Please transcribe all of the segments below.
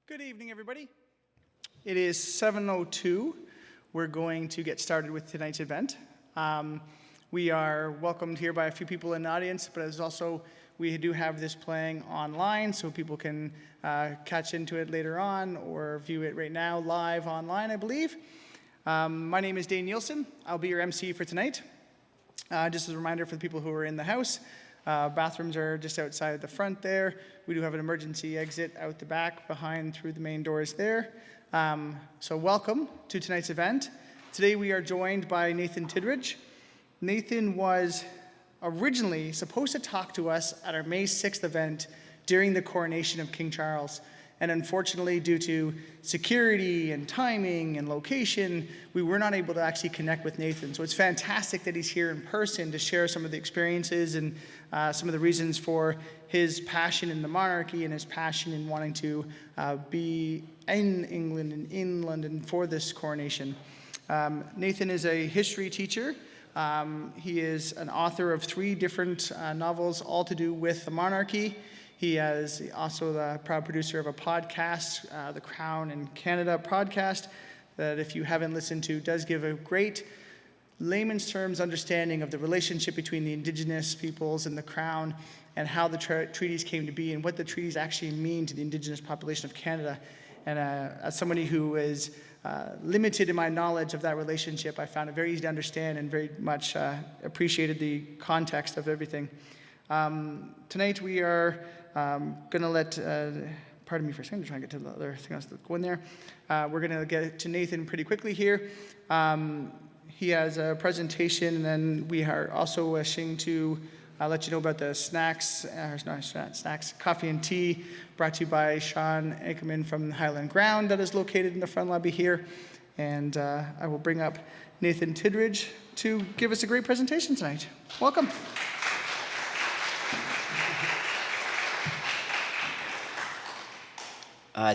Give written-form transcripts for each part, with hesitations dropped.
Good evening, everybody. It is 7:02. We're going to get started with tonight's event. We are welcomed here by a few people in the audience, but as also we do have this playing online, so people can catch into it later on or view it right now live online, I believe. My name is Dane Nielsen. I'll be your MC for tonight. Just as a reminder for the people who are in the house, bathrooms are just outside at the front there. We do have an emergency exit out the back behind through the main doors there. So welcome to tonight's event. Today we are joined by Nathan Tidridge. Nathan was originally supposed to talk to us at our May 6th event during the coronation of King Charles. And unfortunately, due to security and timing and location, we were not able to actually connect with Nathan. So it's fantastic that he's here in person to share some of the experiences and some of the reasons for his passion in the monarchy and his passion in wanting to be in England and in London for this coronation. Nathan is a history teacher. He is an author of 3 different novels, all to do with the monarchy. He is also the proud producer of a podcast, the Crown in Canada podcast, that if you haven't listened to, does give a great layman's terms understanding of the relationship between the Indigenous peoples and the Crown and how the treaties came to be and what the treaties actually mean to the Indigenous population of Canada. And as somebody who is limited in my knowledge of that relationship, I found it very easy to understand and very much appreciated the context of everything. Tonight we are going to let, pardon me for a second, I'm trying to get to the other thing else that's going there. We're going to get to Nathan pretty quickly here. He has a presentation, and then we are also wishing to let you know about the snacks, coffee and tea, brought to you by Sean Ackerman from Highland Ground that is located in the front lobby here. And I will bring up Nathan Tidridge to give us a great presentation tonight. Welcome.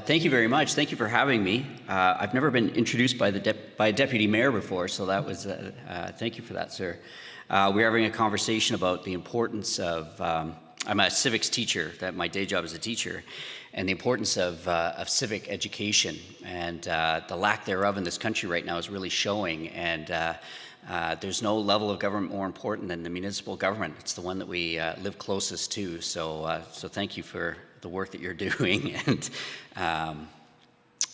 Thank you very much. Thank you for having me. I've never been introduced by a deputy mayor before, so that was thank you for that, sir. We're having a conversation about the importance of. I'm a civics teacher. That my day job is a teacher, and the importance of civic education and the lack thereof in this country right now is really showing. And there's no level of government more important than the municipal government. It's the one that we live closest to. So thank you for the work that you're doing. And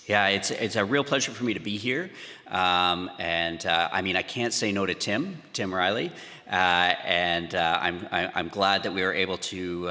yeah, it's a real pleasure for me to be here. I mean, I can't say no to Tim Riley, and I'm glad that we were able to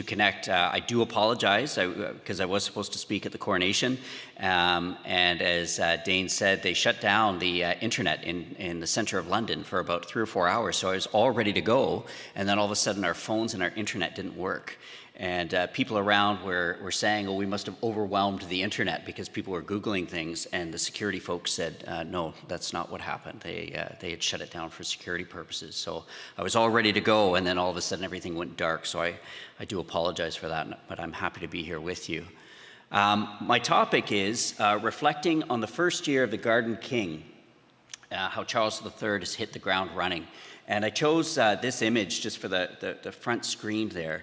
connect. I do apologize because I was supposed to speak at the coronation, and as Dane said, they shut down the internet in the center of London for about 3 or 4 hours. So I was all ready to go, and then all of a sudden our phones and our internet didn't work. And people around were saying, oh, we must have overwhelmed the internet because people were Googling things, and the security folks said, no, that's not what happened. They had shut it down for security purposes. So I was all ready to go, and then all of a sudden everything went dark. So I do apologize for that, but I'm happy to be here with you. My topic is reflecting on the first year of the Garden King, how Charles III has hit the ground running. And I chose this image just for the front screen there.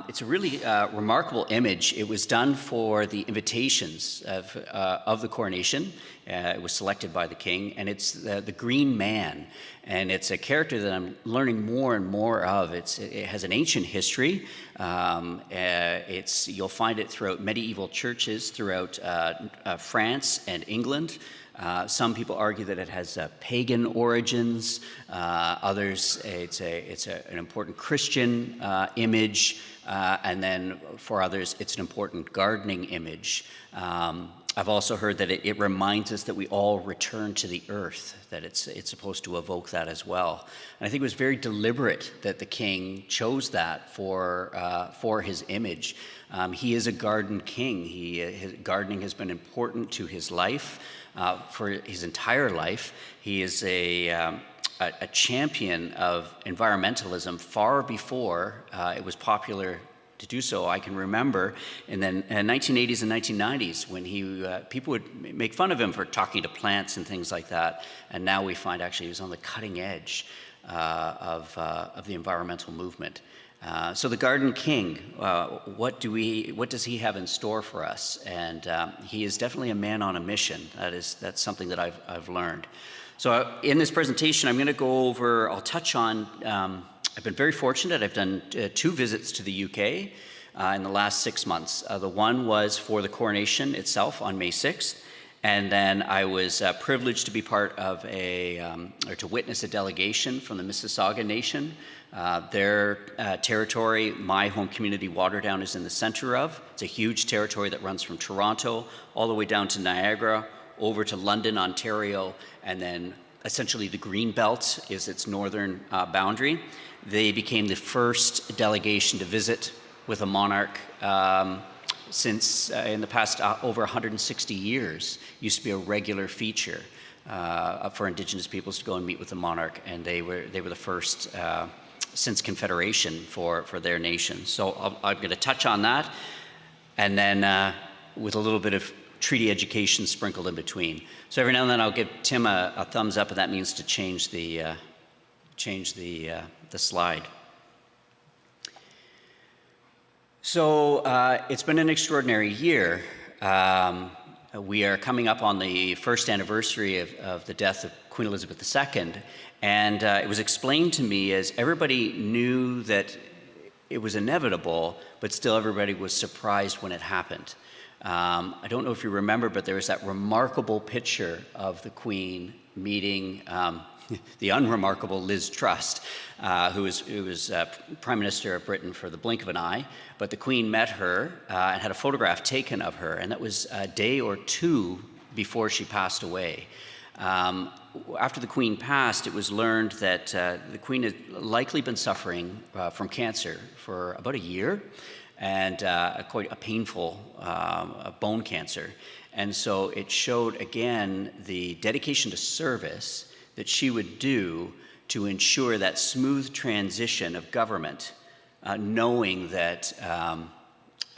It's a really remarkable image. It was done for the invitations of the coronation. It was selected by the king, and it's the Green Man. And it's a character that I'm learning more and more of. It has an ancient history. You'll find it throughout medieval churches throughout France and England. Some people argue that it has pagan origins. Others, it's an important Christian image, and then for others, it's an important gardening image. I've also heard that it reminds us that we all return to the earth, that it's supposed to evoke that as well. And I think it was very deliberate that the king chose that for his image. He is a garden king. Gardening has been important to his life. For his entire life. He is a champion of environmentalism far before it was popular to do so. I can remember in the 1980s and 1990s when people would make fun of him for talking to plants and things like that, and now we find actually he was on the cutting edge of the environmental movement. So the Garden King, what does he have in store for us? And he is definitely a man on a mission. That's something that I've learned. So in this presentation, I'm going to go over, I'll touch on, I've been very fortunate. I've done 2 visits to the UK in the last 6 months. The one was for the coronation itself on May 6th. And then I was privileged to be part of or to witness a delegation from the Mississauga Nation. Their territory, my home community, Waterdown, is in the center of. It's a huge territory that runs from Toronto all the way down to Niagara, over to London, Ontario, and then essentially the Green Belt is its northern boundary. They became the first delegation to visit with a monarch since in the past over 160 years. Used to be a regular feature for Indigenous peoples to go and meet with the monarch, and they were the first since Confederation for their nation. So I'm going to touch on that, and then with a little bit of treaty education sprinkled in between. So every now and then I'll give Tim a thumbs up, and that means to change the slide. So it's been an extraordinary year. We are coming up on the first anniversary of the death of Queen Elizabeth II, and it was explained to me as everybody knew that it was inevitable, but still everybody was surprised when it happened. I don't know if you remember, but there was that remarkable picture of the Queen meeting the unremarkable Liz Truss, who was Prime Minister of Britain for the blink of an eye. But the Queen met her and had a photograph taken of her, and that was a day or 2 before she passed away. After the Queen passed, it was learned that the Queen had likely been suffering from cancer for about a year, and quite a painful bone cancer. And so it showed, again, the dedication to service that she would do to ensure that smooth transition of government, knowing that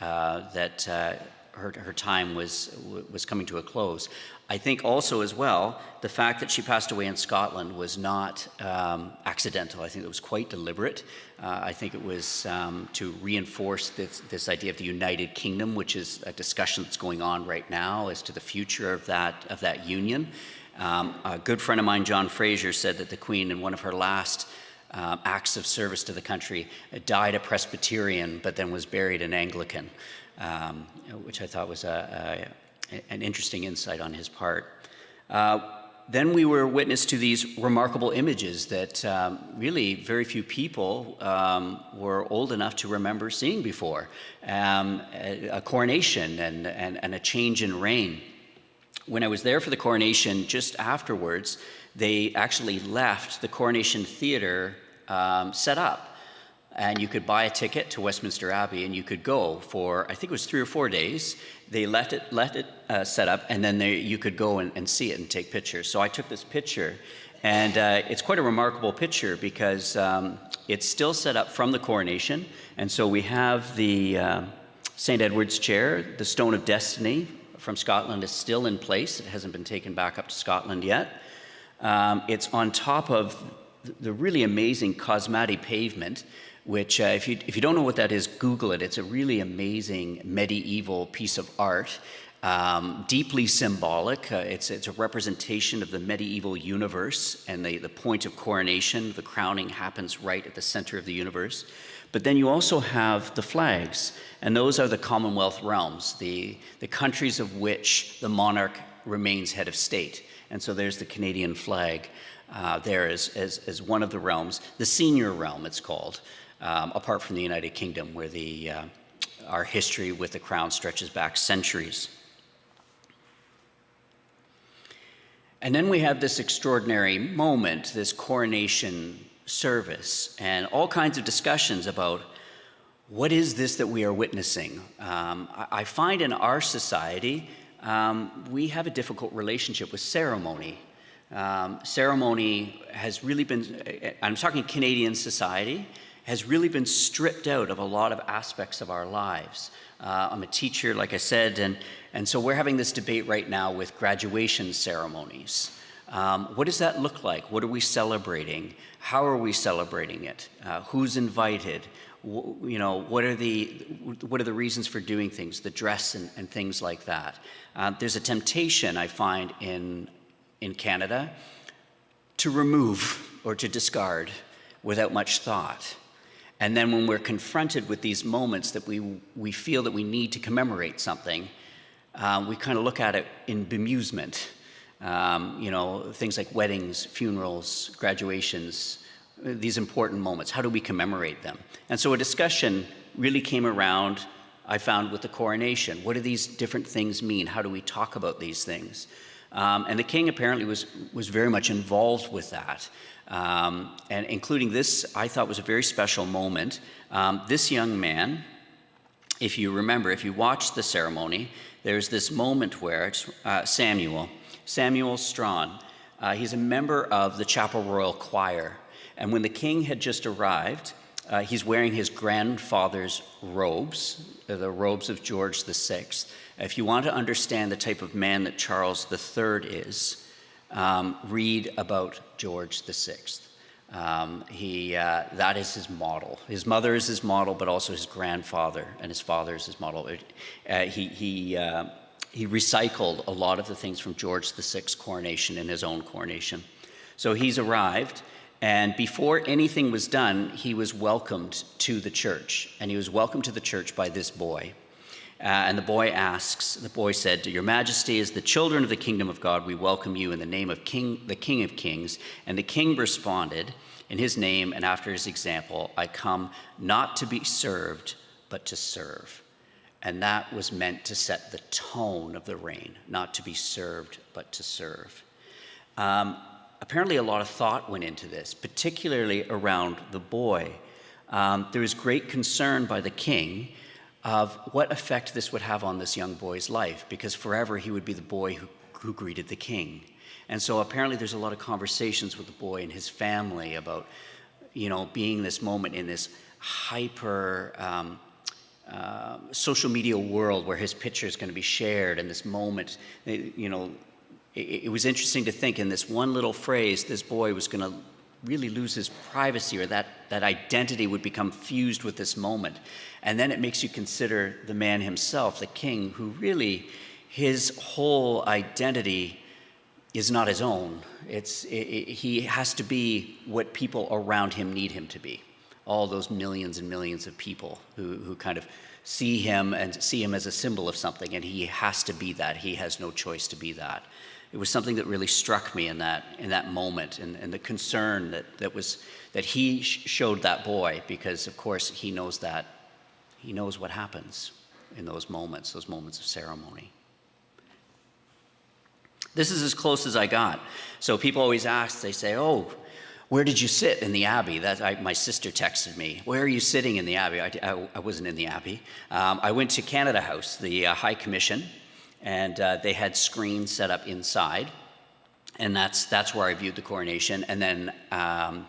her time was coming to a close. I think also as well, the fact that she passed away in Scotland was not accidental. I think it was quite deliberate. I think it was to reinforce this idea of the United Kingdom, which is a discussion that's going on right now as to the future of that union. A good friend of mine, John Fraser, said that the Queen, in one of her last acts of service to the country, died a Presbyterian, but then was buried an Anglican, which I thought was an interesting insight on his part. Then we were witness to these remarkable images that really very few people were old enough to remember seeing before. A coronation and a change in reign. When I was there for the coronation, just afterwards, they actually left the Coronation Theatre set up. And you could buy a ticket to Westminster Abbey, and you could go for, I think it was 3 or 4 days. They left it set up, and then you could go and see it and take pictures. So I took this picture, and it's quite a remarkable picture because it's still set up from the coronation. And so we have the St. Edward's chair, the Stone of Destiny from Scotland is still in place. It hasn't been taken back up to Scotland yet. It's on top of the really amazing Cosmati pavement, which if you don't know what that is, Google it. It's a really amazing medieval piece of art, deeply symbolic. It's a representation of the medieval universe, and the point of coronation, the crowning, happens right at the center of the universe. But then you also have the flags, and those are the Commonwealth realms, the countries of which the monarch remains head of state. And so there's the Canadian flag there as one of the realms, the senior realm it's called, apart from the United Kingdom, where our history with the crown stretches back centuries. And then we have this extraordinary moment, this coronation service, and all kinds of discussions about what is this that we are witnessing. I find in our society, we have a difficult relationship with ceremony. Ceremony has really been, I'm talking Canadian society, has really been stripped out of a lot of aspects of our lives. I'm a teacher, like I said, and so we're having this debate right now with graduation ceremonies. What does that look like? What are we celebrating? How are we celebrating it? Who's invited? What are the reasons for doing things, the dress and things like that. There's a temptation I find in Canada to remove or to discard without much thought. And then when we're confronted with these moments that we feel that we need to commemorate something, we kind of look at it in bemusement. Things like weddings, funerals, graduations, these important moments. How do we commemorate them? And so a discussion really came around, I found, with the coronation. What do these different things mean? How do we talk about these things? And the king apparently was very much involved with that. And including this, I thought was a very special moment. This young man, if you remember, if you watch the ceremony, there's this moment where Samuel Strawn, he's a member of the Chapel Royal Choir. And when the king had just arrived, he's wearing his grandfather's robes, the robes of George VI. If you want to understand the type of man that Charles III is, read about George VI. That is his model. His mother is his model, but also his grandfather, and his father is his model. He recycled a lot of the things from George VI's coronation in his own coronation. So he's arrived, and before anything was done, he was welcomed to the church, and he was welcomed to the church by this boy. And the boy said, "Your Majesty, as the children of the kingdom of God, we welcome you in the name of the King of Kings." And the king responded, "In his name and after his example, I come not to be served, but to serve." And that was meant to set the tone of the reign, not to be served, but to serve. Apparently a lot of thought went into this, particularly around the boy. There was great concern by the king of what effect this would have on this young boy's life, because forever he would be the boy who greeted the king. And so apparently there's a lot of conversations with the boy and his family about, being this moment in this hyper social media world where his picture is going to be shared, and this moment, it was interesting to think in this one little phrase, this boy was going to really lose his privacy, or that identity would become fused with this moment. And then it makes you consider the man himself, the king, who really, his whole identity is not his own. He has to be what people around him need him to be. All those millions and millions of people who kind of see him as a symbol of something, and he has to be that. He has no choice to be that. It was something that really struck me in that moment, and the concern that he showed that boy, because of course he knows what happens in those moments of ceremony. This is as close as I got. So people always ask, they say, "Oh, where did you sit in the Abbey?" My sister texted me, "Where are you sitting in the Abbey?" I wasn't in the Abbey. I went to Canada House, the High Commission, and they had screens set up inside, and that's where I viewed the coronation. And then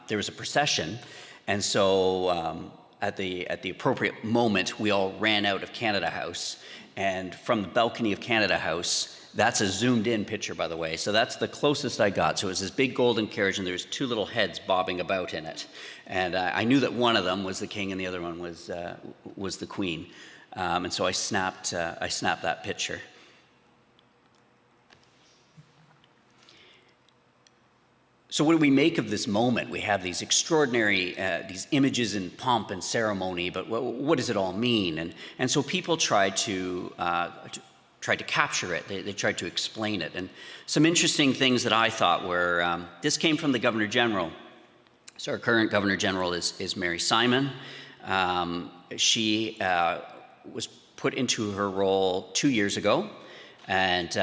there was a procession, and so at the appropriate moment, we all ran out of Canada House, and from the balcony of Canada House, that's a zoomed-in picture, by the way, so that's the closest I got. So it was this big golden carriage, and there was two little heads bobbing about in it, and I knew that one of them was the king and the other one was the queen, and so I snapped that picture. So what do we make of this moment? We have these extraordinary, these images in pomp and ceremony, but what does it all mean? And so people tried to capture it. They tried to explain it. And some interesting things that I thought were, this came from the Governor General. So our current Governor General is Mary Simon. She was put into her role 2 years ago. And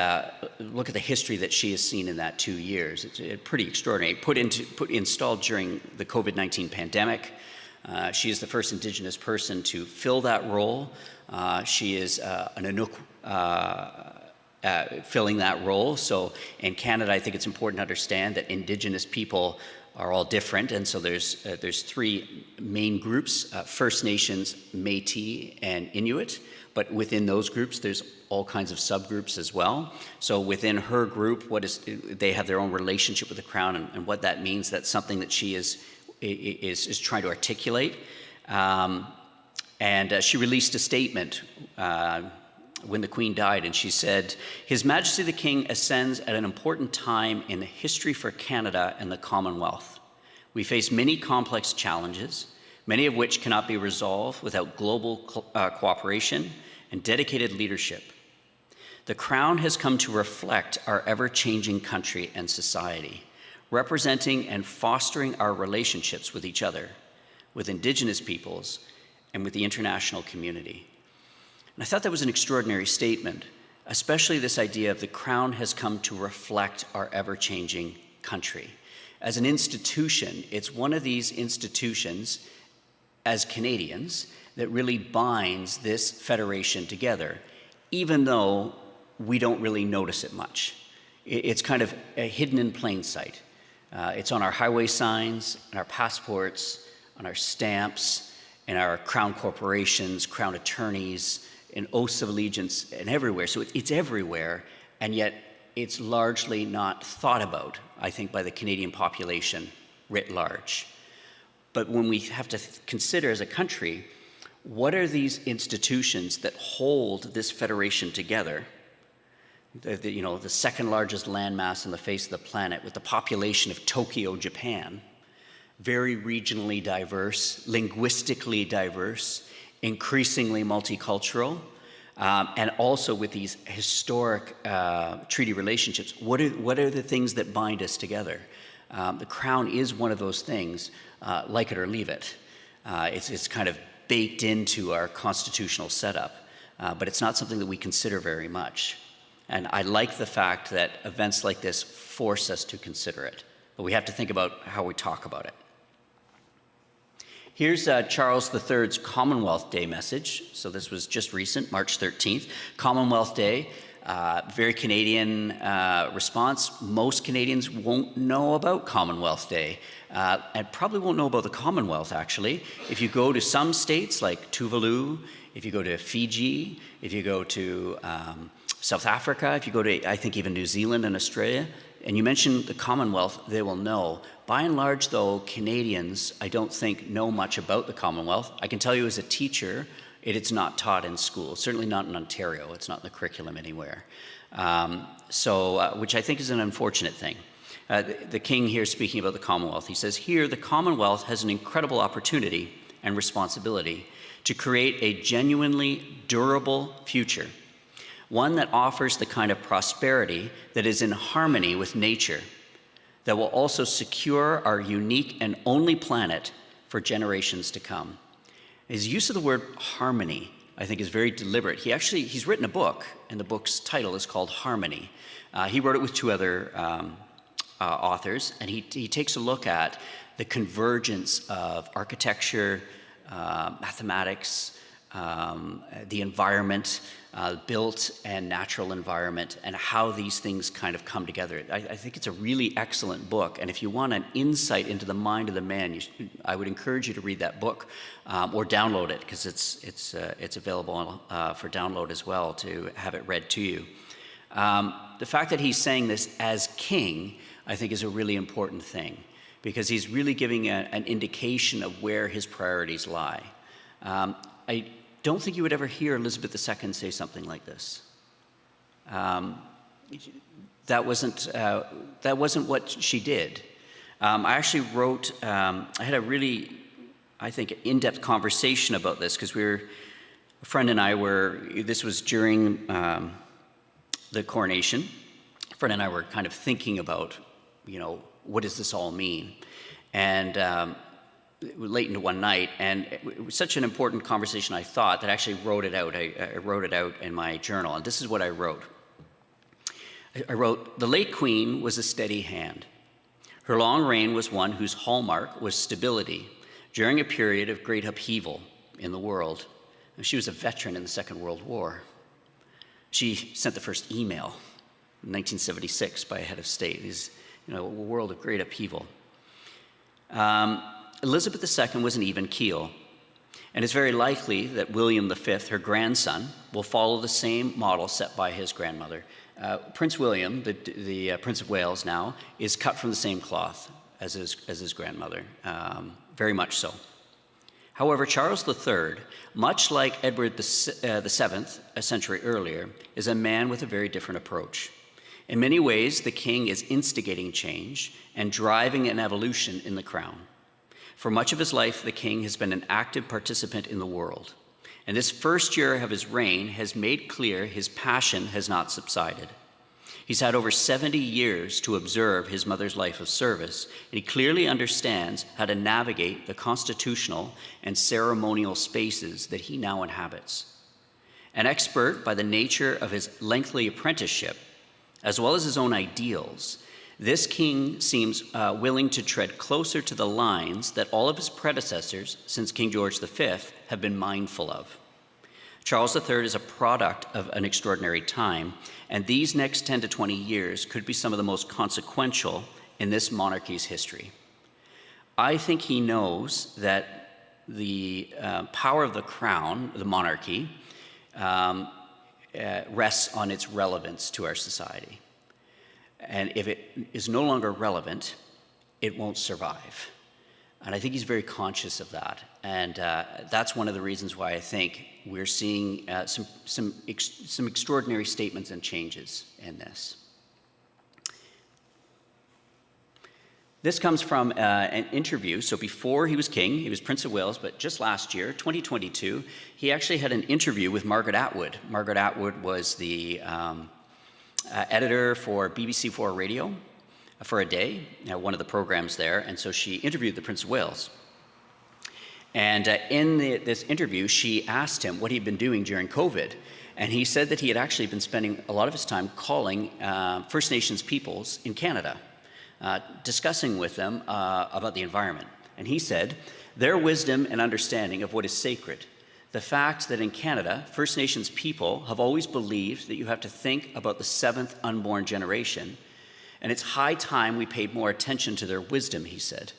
look at the history that she has seen in that 2 years. It's pretty extraordinary. Installed during the COVID-19 pandemic. She is the first Indigenous person to fill that role. She is an Inuk filling that role. So in Canada, I think it's important to understand that Indigenous people are all different, and so there's three main groups: First Nations, Métis, and Inuit. But within those groups, there's all kinds of subgroups as well. So within her group, they have their own relationship with the Crown, and what that means. That's something that she is trying to articulate. And she released a statement when the Queen died, and she said, "His Majesty the King ascends at an important time in the history for Canada and the Commonwealth. We face many complex challenges, many of which cannot be resolved without global cooperation and dedicated leadership. The Crown has come to reflect our ever-changing country and society, representing and fostering our relationships with each other, with Indigenous peoples, and with the international community." And I thought that was an extraordinary statement, especially this idea of the Crown has come to reflect our ever-changing country. As an institution, it's one of these institutions, as Canadians, that really binds this federation together, even though we don't really notice it much. It's kind of hidden in plain sight. It's on our highway signs, on our passports, on our stamps, in our crown corporations, crown attorneys, in oaths of allegiance, and everywhere. So it's everywhere, and yet it's largely not thought about, I think, by the Canadian population writ large. But when we have to consider as a country, what are these institutions that hold this federation together? The second largest landmass on the face of the planet, with the population of Tokyo, Japan, very regionally diverse, linguistically diverse, increasingly multicultural, and also with these historic treaty relationships. What are the things that bind us together? The Crown is one of those things, like it or leave it. It's kind of baked into our constitutional setup, but it's not something that we consider very much. And I like the fact that events like this force us to consider it, but we have to think about how we talk about it. Here's Charles III's Commonwealth Day message. So this was just recent, March 13th. Commonwealth Day, very Canadian response. Most Canadians won't know about Commonwealth Day, and probably won't know about the Commonwealth, actually. If you go to some states like Tuvalu, if you go to Fiji, if you go to South Africa, if you go to, I think, even New Zealand and Australia, and you mention the Commonwealth, they will know. By and large, though, Canadians, I don't think, know much about the Commonwealth. I can tell you as a teacher, it's not taught in school, certainly not in Ontario. It's not in the curriculum anywhere. Which I think is an unfortunate thing. The King here speaking about the Commonwealth, he says, "Here, the Commonwealth has an incredible opportunity and responsibility to create a genuinely durable future, one that offers the kind of prosperity that is in harmony with nature, that will also secure our unique and only planet for generations to come." His use of the word harmony, I think, is very deliberate. He's written a book, and the book's title is called Harmony. He wrote it with two other authors, and he takes a look at the convergence of architecture, mathematics, the environment, built and natural environment, and how these things kind of come together. I think it's a really excellent book, and if you want an insight into the mind of the man, I would encourage you to read that book or download it, because it's available for download as well, to have it read to you. The fact that he's saying this as king, I think, is a really important thing, because he's really giving an indication of where his priorities lie. I don't think you would ever hear Elizabeth II say something like this. That wasn't what she did. I actually wrote, I had a really, I think, in-depth conversation about this, because a friend and I this was during the coronation. A friend and I were kind of thinking about, what does this all mean? And late into one night, and it was such an important conversation, I thought, that I actually wrote it out. I wrote it out in my journal, and this is what I wrote. I wrote, "The late Queen was a steady hand. Her long reign was one whose hallmark was stability during a period of great upheaval in the world. She was a veteran in the Second World War. She sent the first email in 1976 by a head of state. It's, a world of great upheaval. Elizabeth II was an even keel, and it's very likely that William V, her grandson, will follow the same model set by his grandmother. Prince William, the Prince of Wales now, is cut from the same cloth as his grandmother, very much so. However, Charles III, much like Edward VII a century earlier, is a man with a very different approach. In many ways, the king is instigating change and driving an evolution in the crown. For much of his life, the king has been an active participant in the world. And this first year of his reign has made clear his passion has not subsided. He's had over 70 years to observe his mother's life of service, and he clearly understands how to navigate the constitutional and ceremonial spaces that he now inhabits. An expert by the nature of his lengthy apprenticeship, as well as his own ideals, this king seems willing to tread closer to the lines that all of his predecessors since King George V have been mindful of. Charles III is a product of an extraordinary time, and these next 10 to 20 years could be some of the most consequential in this monarchy's history. I think he knows that the power of the crown, the monarchy, rests on its relevance to our society. And if it is no longer relevant, it won't survive. And I think he's very conscious of that. And that's one of the reasons why I think we're seeing some extraordinary statements and changes in this. This comes from an interview. So before he was king, he was Prince of Wales, but just last year, 2022, he actually had an interview with Margaret Atwood. Margaret Atwood was the editor for BBC4 Radio for a day, one of the programs there, and so she interviewed the Prince of Wales. And in this interview, she asked him what he'd been doing during COVID, and he said that he had actually been spending a lot of his time calling First Nations peoples in Canada, discussing with them about the environment. And he said, their wisdom and understanding of what is sacred, the fact that in Canada, First Nations people have always believed that you have to think about the seventh unborn generation, and it's high time we paid more attention to their wisdom, he said.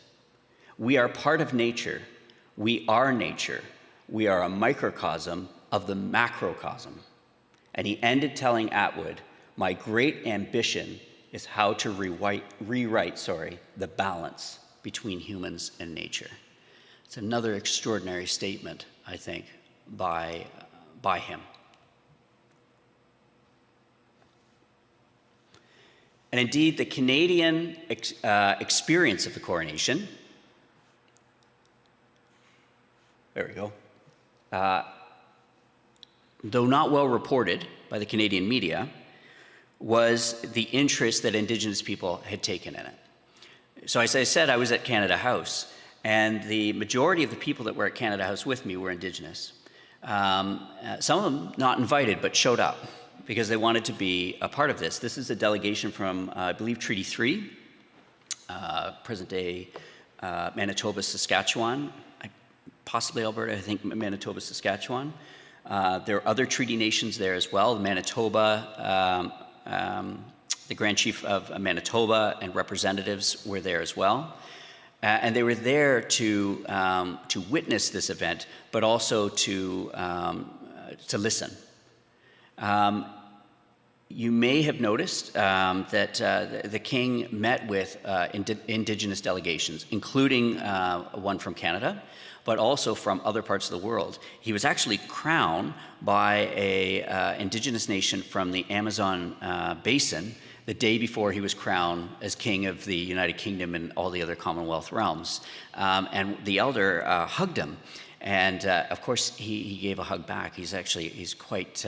We are part of nature. We are nature. We are a microcosm of the macrocosm. And he ended telling Atwood, my great ambition is how to rewrite the balance between humans and nature. It's another extraordinary statement, I think, by him. And indeed, the Canadian experience of the coronation, there we go, though not well reported by the Canadian media, was the interest that Indigenous people had taken in it. So as I said, I was at Canada House, and the majority of the people that were at Canada House with me were Indigenous. Some of them not invited, but showed up because they wanted to be a part of this. This is a delegation from, I believe, Treaty 3, present-day Manitoba, Saskatchewan, possibly Alberta, I think Manitoba, Saskatchewan. There are other treaty nations there as well. Manitoba, the Grand Chief of Manitoba and representatives were there as well. And they were there to witness this event, but also to listen. You may have noticed that the King met with Indigenous delegations, including one from Canada, but also from other parts of the world. He was actually crowned by an Indigenous nation from the Amazon basin the day before he was crowned as King of the United Kingdom and all the other Commonwealth realms. And the elder hugged him. And of course, he gave a hug back. He's quite,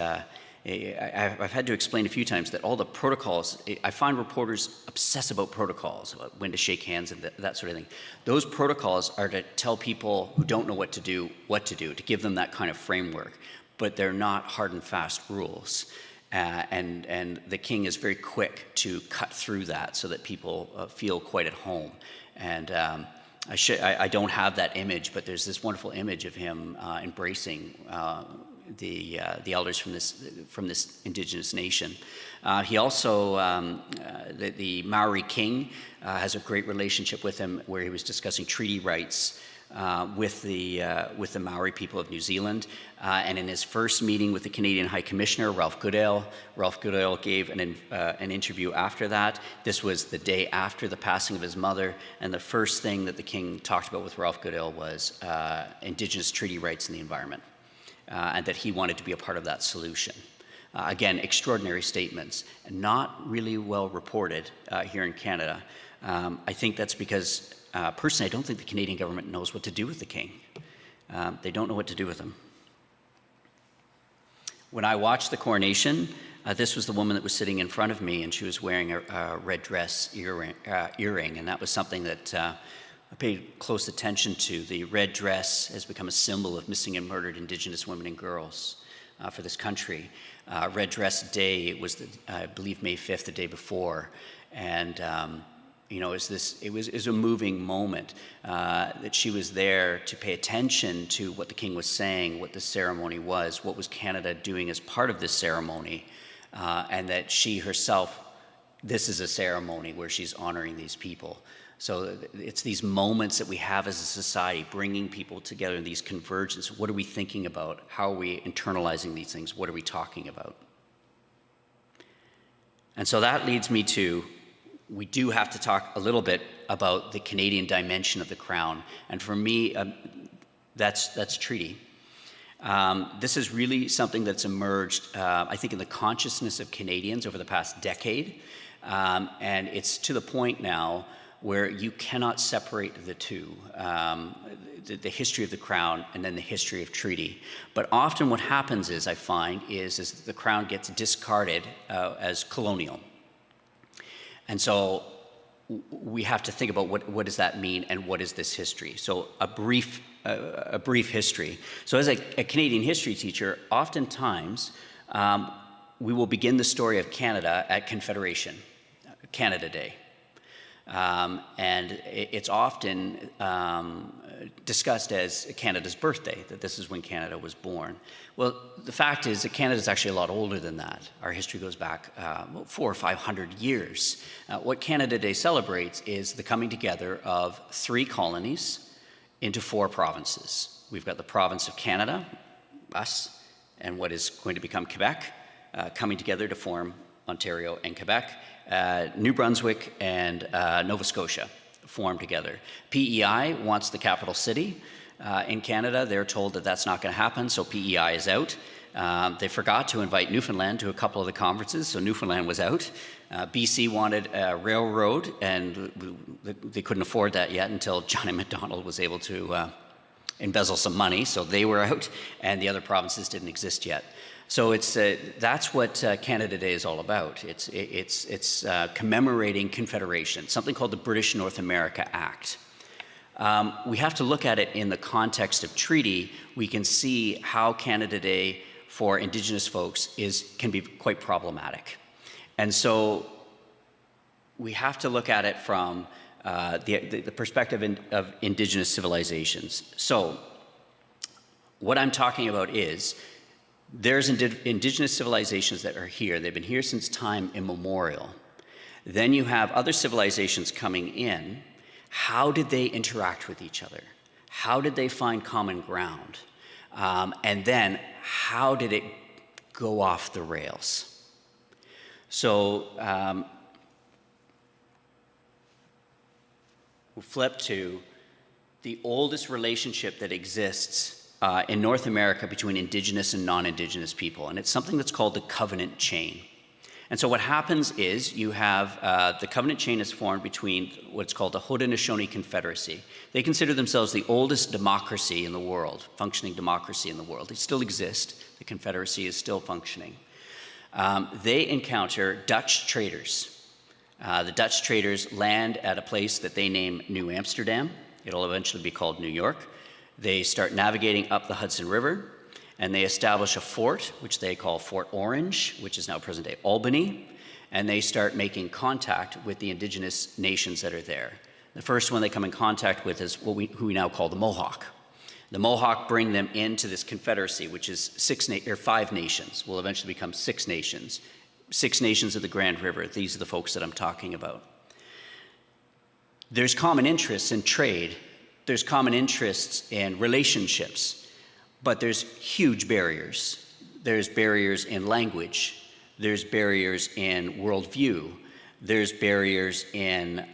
I've had to explain a few times that all the protocols, I find reporters obsess about protocols, about when to shake hands and that sort of thing. Those protocols are to tell people who don't know what to do, to give them that kind of framework. But they're not hard and fast rules. And the King is very quick to cut through that so that people feel quite at home. And I don't have that image, but there's this wonderful image of him embracing the elders from this Indigenous nation. He also, the Maori King, has a great relationship with him where he was discussing treaty rights with the Maori people of New Zealand. And in his first meeting with the Canadian High Commissioner, Ralph Goodale gave an interview after that. This was the day after the passing of his mother, and the first thing that the King talked about with Ralph Goodale was Indigenous treaty rights and the environment, and that he wanted to be a part of that solution. Again, extraordinary statements, and not really well reported here in Canada. I think that's because, personally, I don't think the Canadian government knows what to do with the King. They don't know what to do with him. When I watched the coronation, this was the woman that was sitting in front of me, and she was wearing a red dress earring, and that was something that I paid close attention to. The red dress has become a symbol of missing and murdered Indigenous women and girls for this country. Red Dress Day was, I believe, May 5th, the day before, and you know, it was a moving moment that she was there to pay attention to what the King was saying, what the ceremony was, what was Canada doing as part of this ceremony, and that she herself, this is a ceremony where she's honoring these people. So it's these moments that we have as a society, bringing people together in these convergences. What are we thinking about? How are we internalizing these things? What are we talking about? And so that leads me to, we do have to talk a little bit about the Canadian dimension of the Crown. And for me, that's treaty. This is really something that's emerged, I think, in the consciousness of Canadians over the past decade. And it's to the point now where you cannot separate the two, the history of the Crown and then the history of treaty. But often what happens is, I find, is that the Crown gets discarded as colonial. And so we have to think about what does that mean and what is this history. So a brief history. So as a Canadian history teacher, oftentimes we will begin the story of Canada at Confederation, Canada Day. And it's often discussed as Canada's birthday, that this is when Canada was born. Well, the fact is that Canada is actually a lot older than that. Our history goes back 400 or 500 years. What Canada Day celebrates is the coming together of 3 colonies into 4 provinces. We've got the province of Canada, us, and what is going to become Quebec, coming together to form Ontario and Quebec. New Brunswick and Nova Scotia form together. PEI wants the capital city. In Canada, they're told that that's not going to happen, so PEI is out. They forgot to invite Newfoundland to a couple of the conferences, so Newfoundland was out. BC wanted a railroad, and they couldn't afford that yet until John A. Macdonald was able to embezzle some money, so they were out, and the other provinces didn't exist yet. So that's what Canada Day is all about. It's commemorating Confederation, something called the British North America Act. We have to look at it in the context of treaty. We can see how Canada Day for Indigenous folks can be quite problematic. And so we have to look at it from the perspective of Indigenous civilizations. So what I'm talking about is, there's Indigenous civilizations that are here. They've been here since time immemorial. Then you have other civilizations coming in. How did they interact with each other? How did they find common ground? And then how did it go off the rails? So we'll flip to the oldest relationship that exists in North America between Indigenous and non-Indigenous people, and it's something that's called the covenant chain. And so what happens is you have the covenant chain is formed between what's called the Haudenosaunee Confederacy. They consider themselves the oldest democracy in the world, functioning democracy in the world. They still exist. The Confederacy is still functioning. They encounter Dutch traders. The Dutch traders land at a place that they name New Amsterdam. It'll eventually be called New York. They start navigating up the Hudson River, and they establish a fort, which they call Fort Orange, which is now present-day Albany, and they start making contact with the Indigenous nations that are there. The first one they come in contact with is who we now call the Mohawk. The Mohawk bring them into this confederacy, which is 5 nations, will eventually become 6 nations. 6 nations of the Grand River. These are the folks that I'm talking about. There's common interests in trade. There's common interests in relationships, but there's huge barriers. There's barriers in language. There's barriers in worldview. There's barriers in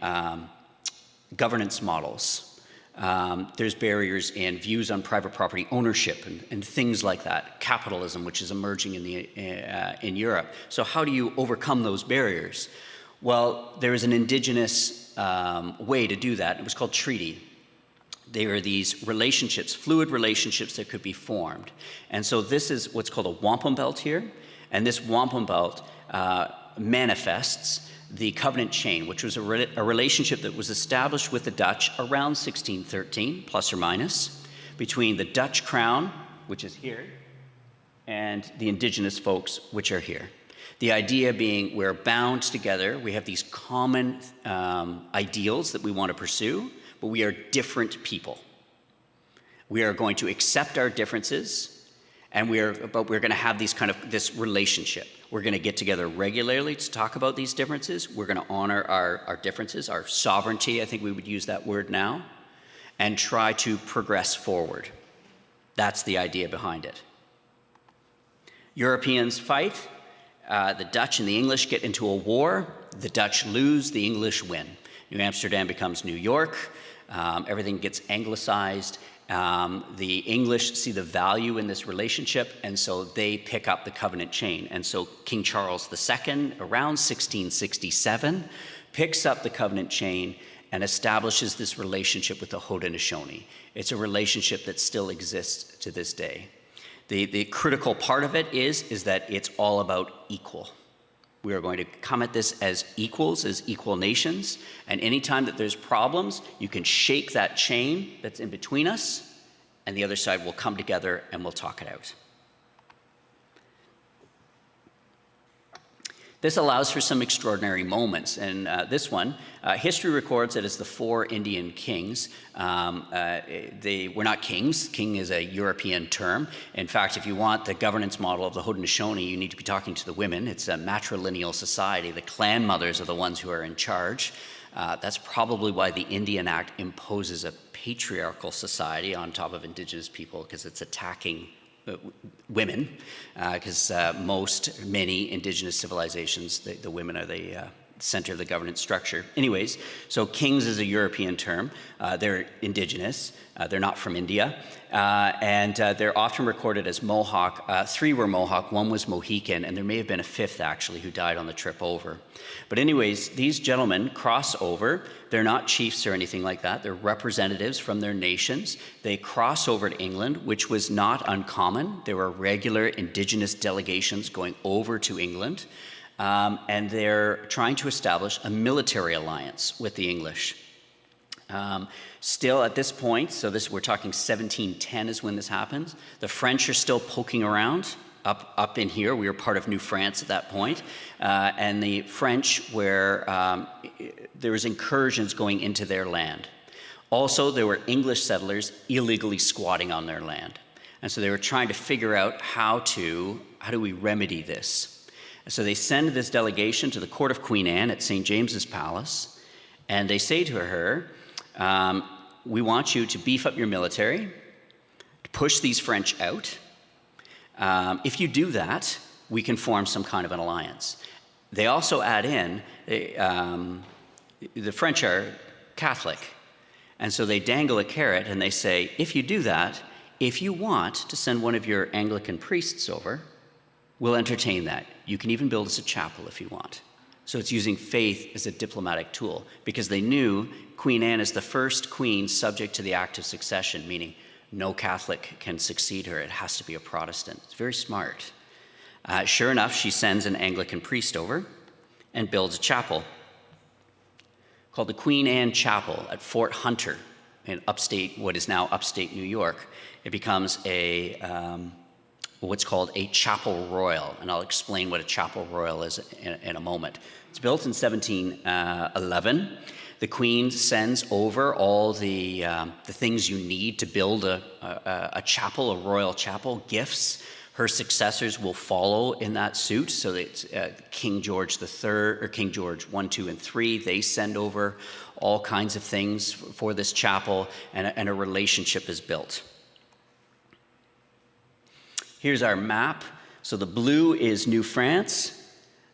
governance models. There's barriers in views on private property ownership and things like that. Capitalism, which is emerging in Europe. So how do you overcome those barriers? Well, there is an Indigenous way to do that. It was called treaty. They are these relationships, fluid relationships that could be formed. And so this is what's called a wampum belt here. And this wampum belt manifests the covenant chain, which was a relationship that was established with the Dutch around 1613, plus or minus, between the Dutch crown, which is here, and the Indigenous folks, which are here. The idea being we're bound together, we have these common ideals that we want to pursue, but we are different people. We are going to accept our differences, but we're going to have this relationship. We're going to get together regularly to talk about these differences. We're going to honor our differences, our sovereignty, I think we would use that word now, and try to progress forward. That's the idea behind it. Europeans fight. The Dutch and the English get into a war. The Dutch lose, the English win. New Amsterdam becomes New York. Everything gets anglicized. The English see the value in this relationship, and so they pick up the covenant chain. And so King Charles II, around 1667, picks up the covenant chain and establishes this relationship with the Haudenosaunee. It's a relationship that still exists to this day. The critical part of it is that it's all about equal. We are going to come at this as equals, as equal nations, and anytime that there's problems, you can shake that chain that's in between us, and the other side will come together and we'll talk it out. This allows for some extraordinary moments, and this one, history records it as the 4 Indian kings. They were not kings. King is a European term. In fact, if you want the governance model of the Haudenosaunee, you need to be talking to the women. It's a matrilineal society. The clan mothers are the ones who are in charge. That's probably why the Indian Act imposes a patriarchal society on top of Indigenous people, because it's attacking women, because many Indigenous civilizations, the women are the center of the governance structure. Anyways, so kings is a European term. They're Indigenous. They're not from India. And they're often recorded as Mohawk. 3 were Mohawk, 1 was Mohican, and there may have been a 5th, actually, who died on the trip over. But anyways, these gentlemen cross over. They're not chiefs or anything like that. They're representatives from their nations. They cross over to England, which was not uncommon. There were regular Indigenous delegations going over to England. And they're trying to establish a military alliance with the English. Still at this point, so we're talking 1710 is when this happens. The French are still poking around up in here. We were part of New France at that point. And the French there was incursions going into their land. Also, there were English settlers illegally squatting on their land. And so they were trying to figure out how do we remedy this? And so they send this delegation to the court of Queen Anne at St. James's Palace, and they say to her, we want you to beef up your military, to push these French out. If you do that, we can form some kind of an alliance. They also add in, the French are Catholic, and so they dangle a carrot and they say, if you do that, if you want to send one of your Anglican priests over, we'll entertain that. You can even build us a chapel if you want. So it's using faith as a diplomatic tool, because they knew Queen Anne is the first queen subject to the Act of Succession, meaning no Catholic can succeed her. It has to be a Protestant. It's very smart. Sure enough, she sends an Anglican priest over and builds a chapel called the Queen Anne Chapel at Fort Hunter in what is now upstate New York. It becomes what's called a chapel royal, and I'll explain what a chapel royal is in a moment. It's built in 1711. The Queen sends over all the things you need to build a chapel, a royal chapel, gifts. Her successors will follow in that suit. So it's King George III, or King George I, II, and III. They send over all kinds of things for this chapel, and a relationship is built. Here's our map. So the blue is New France.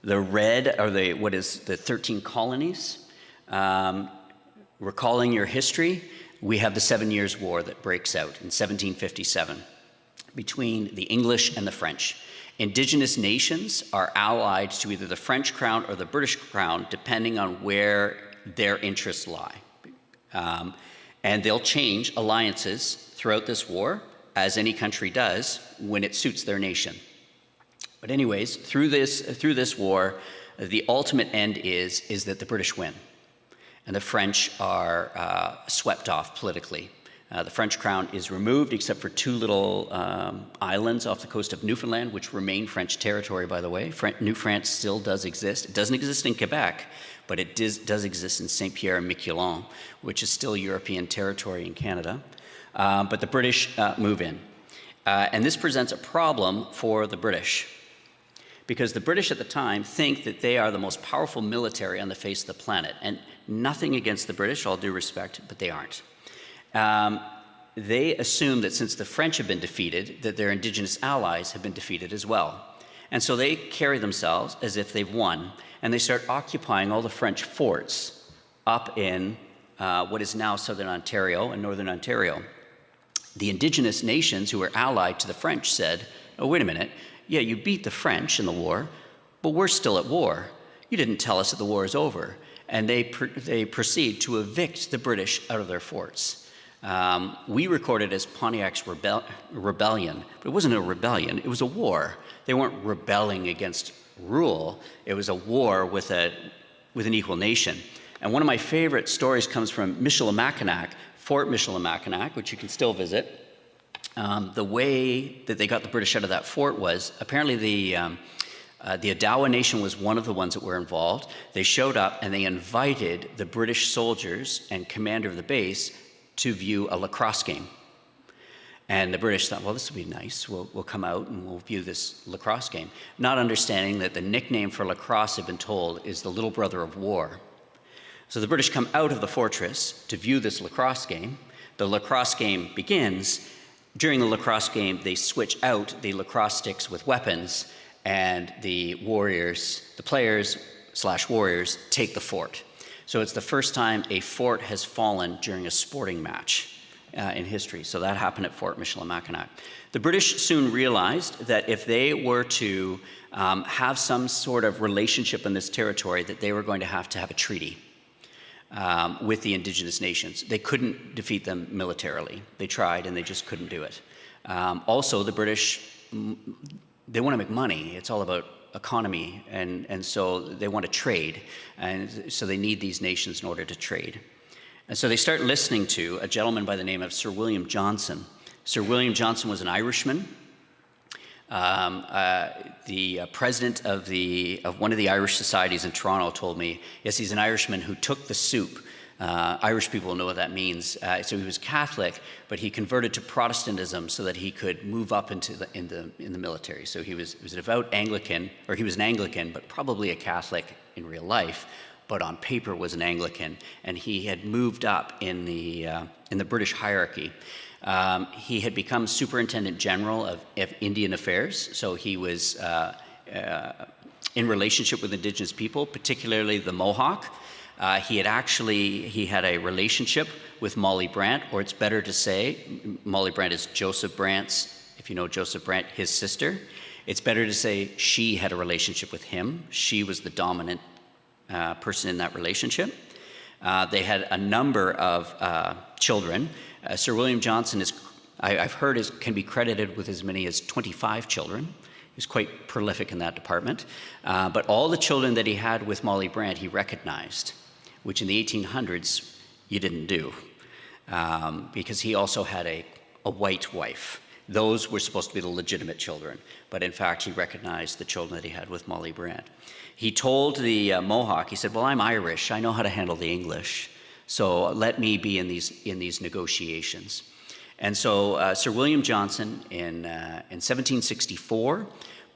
The red are the 13 colonies. Recalling your history, we have the 7 Years' War that breaks out in 1757 between the English and the French. Indigenous nations are allied to either the French crown or the British crown, depending on where their interests lie. And they'll change alliances throughout this war, as any country does, when it suits their nation. But anyways, through this war, the ultimate end is that the British win, and the French are swept off politically. The French crown is removed, except for two little islands off the coast of Newfoundland, which remain French territory, by the way. New France still does exist. It doesn't exist in Quebec, but it does exist in Saint-Pierre and Miquelon, which is still European territory in Canada. But the British move in. And this presents a problem for the British, because the British at the time think that they are the most powerful military on the face of the planet. And nothing against the British, all due respect, but they aren't. They assume that since the French have been defeated, that their Indigenous allies have been defeated as well. And so they carry themselves as if they've won, and they start occupying all the French forts up in what is now southern Ontario and northern Ontario. The Indigenous nations who were allied to the French said, oh, wait a minute, yeah, you beat the French in the war, but we're still at war. You didn't tell us that the war is over. And they proceed to evict the British out of their forts. We record it as Pontiac's rebellion, but it wasn't a rebellion, it was a war. They weren't rebelling against rule, it was a war with an equal nation. And one of my favorite stories comes from Michilimackinac, Fort Michilimackinac, which you can still visit. The way that they got the British out of that fort was, apparently the Odawa Nation was one of the ones that were involved. They showed up and they invited the British soldiers and commander of the base to view a lacrosse game. And the British thought, well, this will be nice. We'll come out and we'll view this lacrosse game. Not understanding that the nickname for lacrosse, had been told, is the little brother of war. So the British come out of the fortress to view this lacrosse game. The lacrosse game begins. During the lacrosse game, they switch out the lacrosse sticks with weapons, and the players/warriors, take the fort. So it's the first time a fort has fallen during a sporting match in history. So that happened at Fort Michilimackinac. The British soon realized that if they were to have some sort of relationship in this territory, that they were going to have a treaty with the Indigenous nations. They couldn't defeat them militarily. They tried and they just couldn't do it. Also, the British, they want to make money. It's all about economy, and so they want to trade, and so they need these nations in order to trade. And so they start listening to a gentleman by the name of Sir William Johnson. Sir William Johnson was an Irishman. The president of one of the Irish societies in Toronto told me, yes, he's an Irishman who took the soup. Irish people know what that means. So he was Catholic, but he converted to Protestantism so that he could move up in the military. So he was a devout Anglican, or he was an Anglican, but probably a Catholic in real life, but on paper was an Anglican, and he had moved up in the British hierarchy. He had become Superintendent General of Indian Affairs, so he was in relationship with Indigenous people, particularly the Mohawk. He had a relationship with Molly Brant, or it's better to say, Molly Brant is Joseph Brant's, if you know Joseph Brant, his sister. It's better to say she had a relationship with him. She was the dominant person in that relationship. They had a number of children. Sir William Johnson I've heard can be credited with as many as 25 children. He was quite prolific in that department. But all the children that he had with Molly Brant, he recognized, which in the 1800s you didn't do, because he also had a white wife. Those were supposed to be the legitimate children, but in fact he recognized the children that he had with Molly Brant. He told the Mohawk, he said, well, I'm Irish, I know how to handle the English, so let me be in these negotiations. And so Sir William Johnson in 1764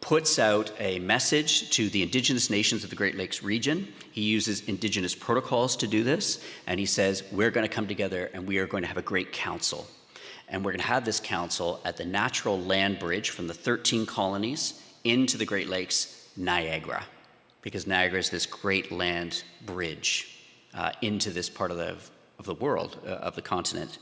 puts out a message to the Indigenous nations of the Great Lakes region. He uses Indigenous protocols to do this, and he says, we're going to come together and we are going to have a great council. And we're going to have this council at the natural land bridge from the 13 colonies into the Great Lakes, Niagara, because Niagara is this great land bridge into this part of the world, of the continent.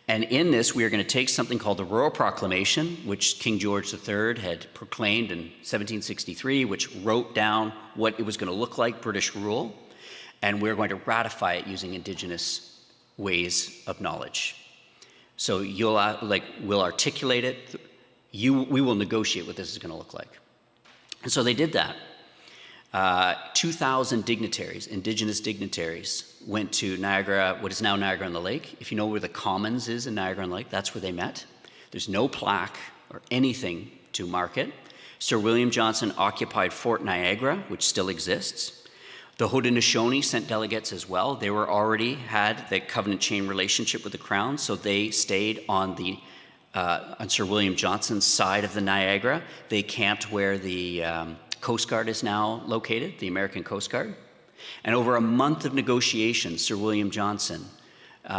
And in this, we are going to take something called the Royal Proclamation, which King George III had proclaimed in 1763, which wrote down what it was going to look like, British rule, and we're going to ratify it using Indigenous ways of knowledge. So we'll articulate it, we will negotiate what this is going to look like. And so they did that. 2,000 dignitaries, Indigenous dignitaries, went to Niagara, what is now Niagara-on-the-Lake. If you know where the Commons is in Niagara-on-the-Lake, that's where they met. There's no plaque or anything to mark it. Sir William Johnson occupied Fort Niagara, which still exists. The Haudenosaunee sent delegates as well. They already had the covenant chain relationship with the Crown, so they stayed on Sir William Johnson's side of the Niagara. They camped where the Coast Guard is now located, the American Coast Guard. And over a month of negotiations, Sir William Johnson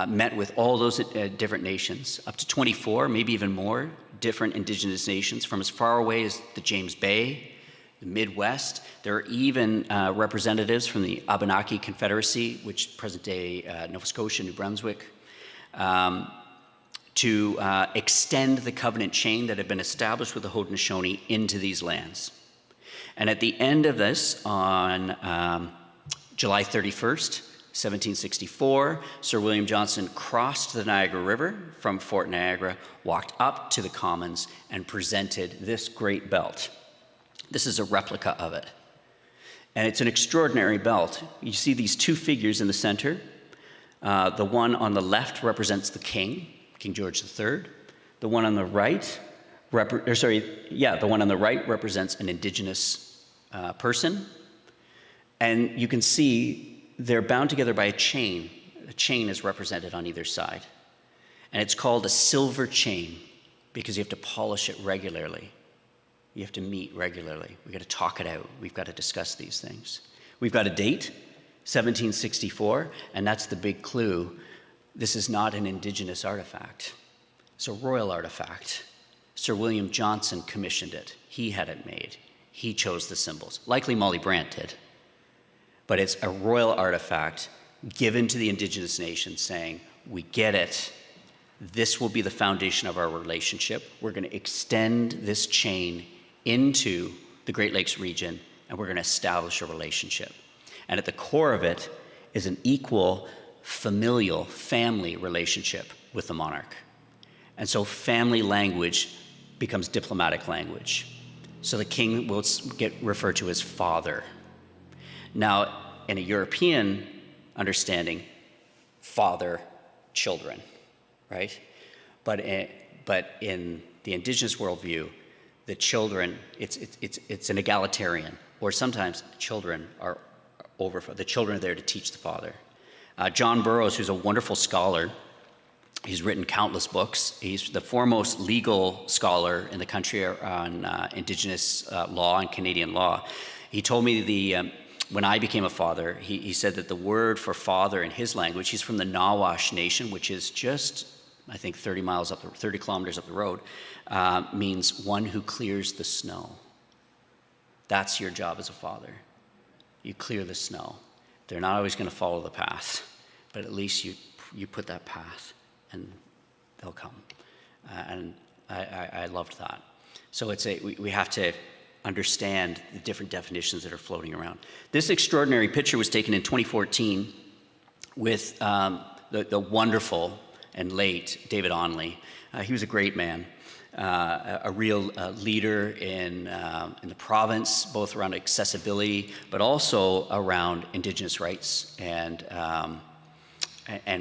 met with all those different nations, up to 24, maybe even more, different Indigenous nations from as far away as the James Bay, the Midwest. There are even representatives from the Abenaki Confederacy, which present-day Nova Scotia, New Brunswick, to extend the covenant chain that had been established with the Haudenosaunee into these lands. And at the end of this, on July 31st, 1764, Sir William Johnson crossed the Niagara River from Fort Niagara, walked up to the Commons, and presented this great belt. This is a replica of it. And it's an extraordinary belt. You see these two figures in the center. The one on the left represents the king, King George III. The one on the right, the one on the right represents an Indigenous person. And you can see they're bound together by a chain. A chain is represented on either side. And it's called a silver chain because you have to polish it regularly. You have to meet regularly. We've got to talk it out. We've got to discuss these things. We've got a date, 1764, and that's the big clue. This is not an Indigenous artifact. It's a royal artifact. Sir William Johnson commissioned it. He had it made. He chose the symbols. Likely Molly Brant did. But it's a royal artifact given to the Indigenous nations saying, we get it. This will be the foundation of our relationship. We're going to extend this chain into the Great Lakes region, and we're going to establish a relationship. And at the core of it is an equal familial family relationship with the monarch. And so family language becomes diplomatic language. So the king will get referred to as father. Now, in a European understanding, father, children, right? But in the Indigenous worldview, the children, it's an egalitarian, or sometimes children are the children are there to teach the father. John Burroughs, who's a wonderful scholar, he's written countless books. He's the foremost legal scholar in the country on Indigenous law and Canadian law. He told me when I became a father, he said that the word for father in his language, he's from the Nawash Nation, which is just, I think, 30 kilometers up the road, means one who clears the snow. That's your job as a father. You clear the snow. They're not always going to follow the path, but at least you put that path and they'll come. And I loved that. So we have to understand the different definitions that are floating around. This extraordinary picture was taken in 2014 with the wonderful and late David Onley. He was a great man, a real leader in the province, both around accessibility, but also around Indigenous rights and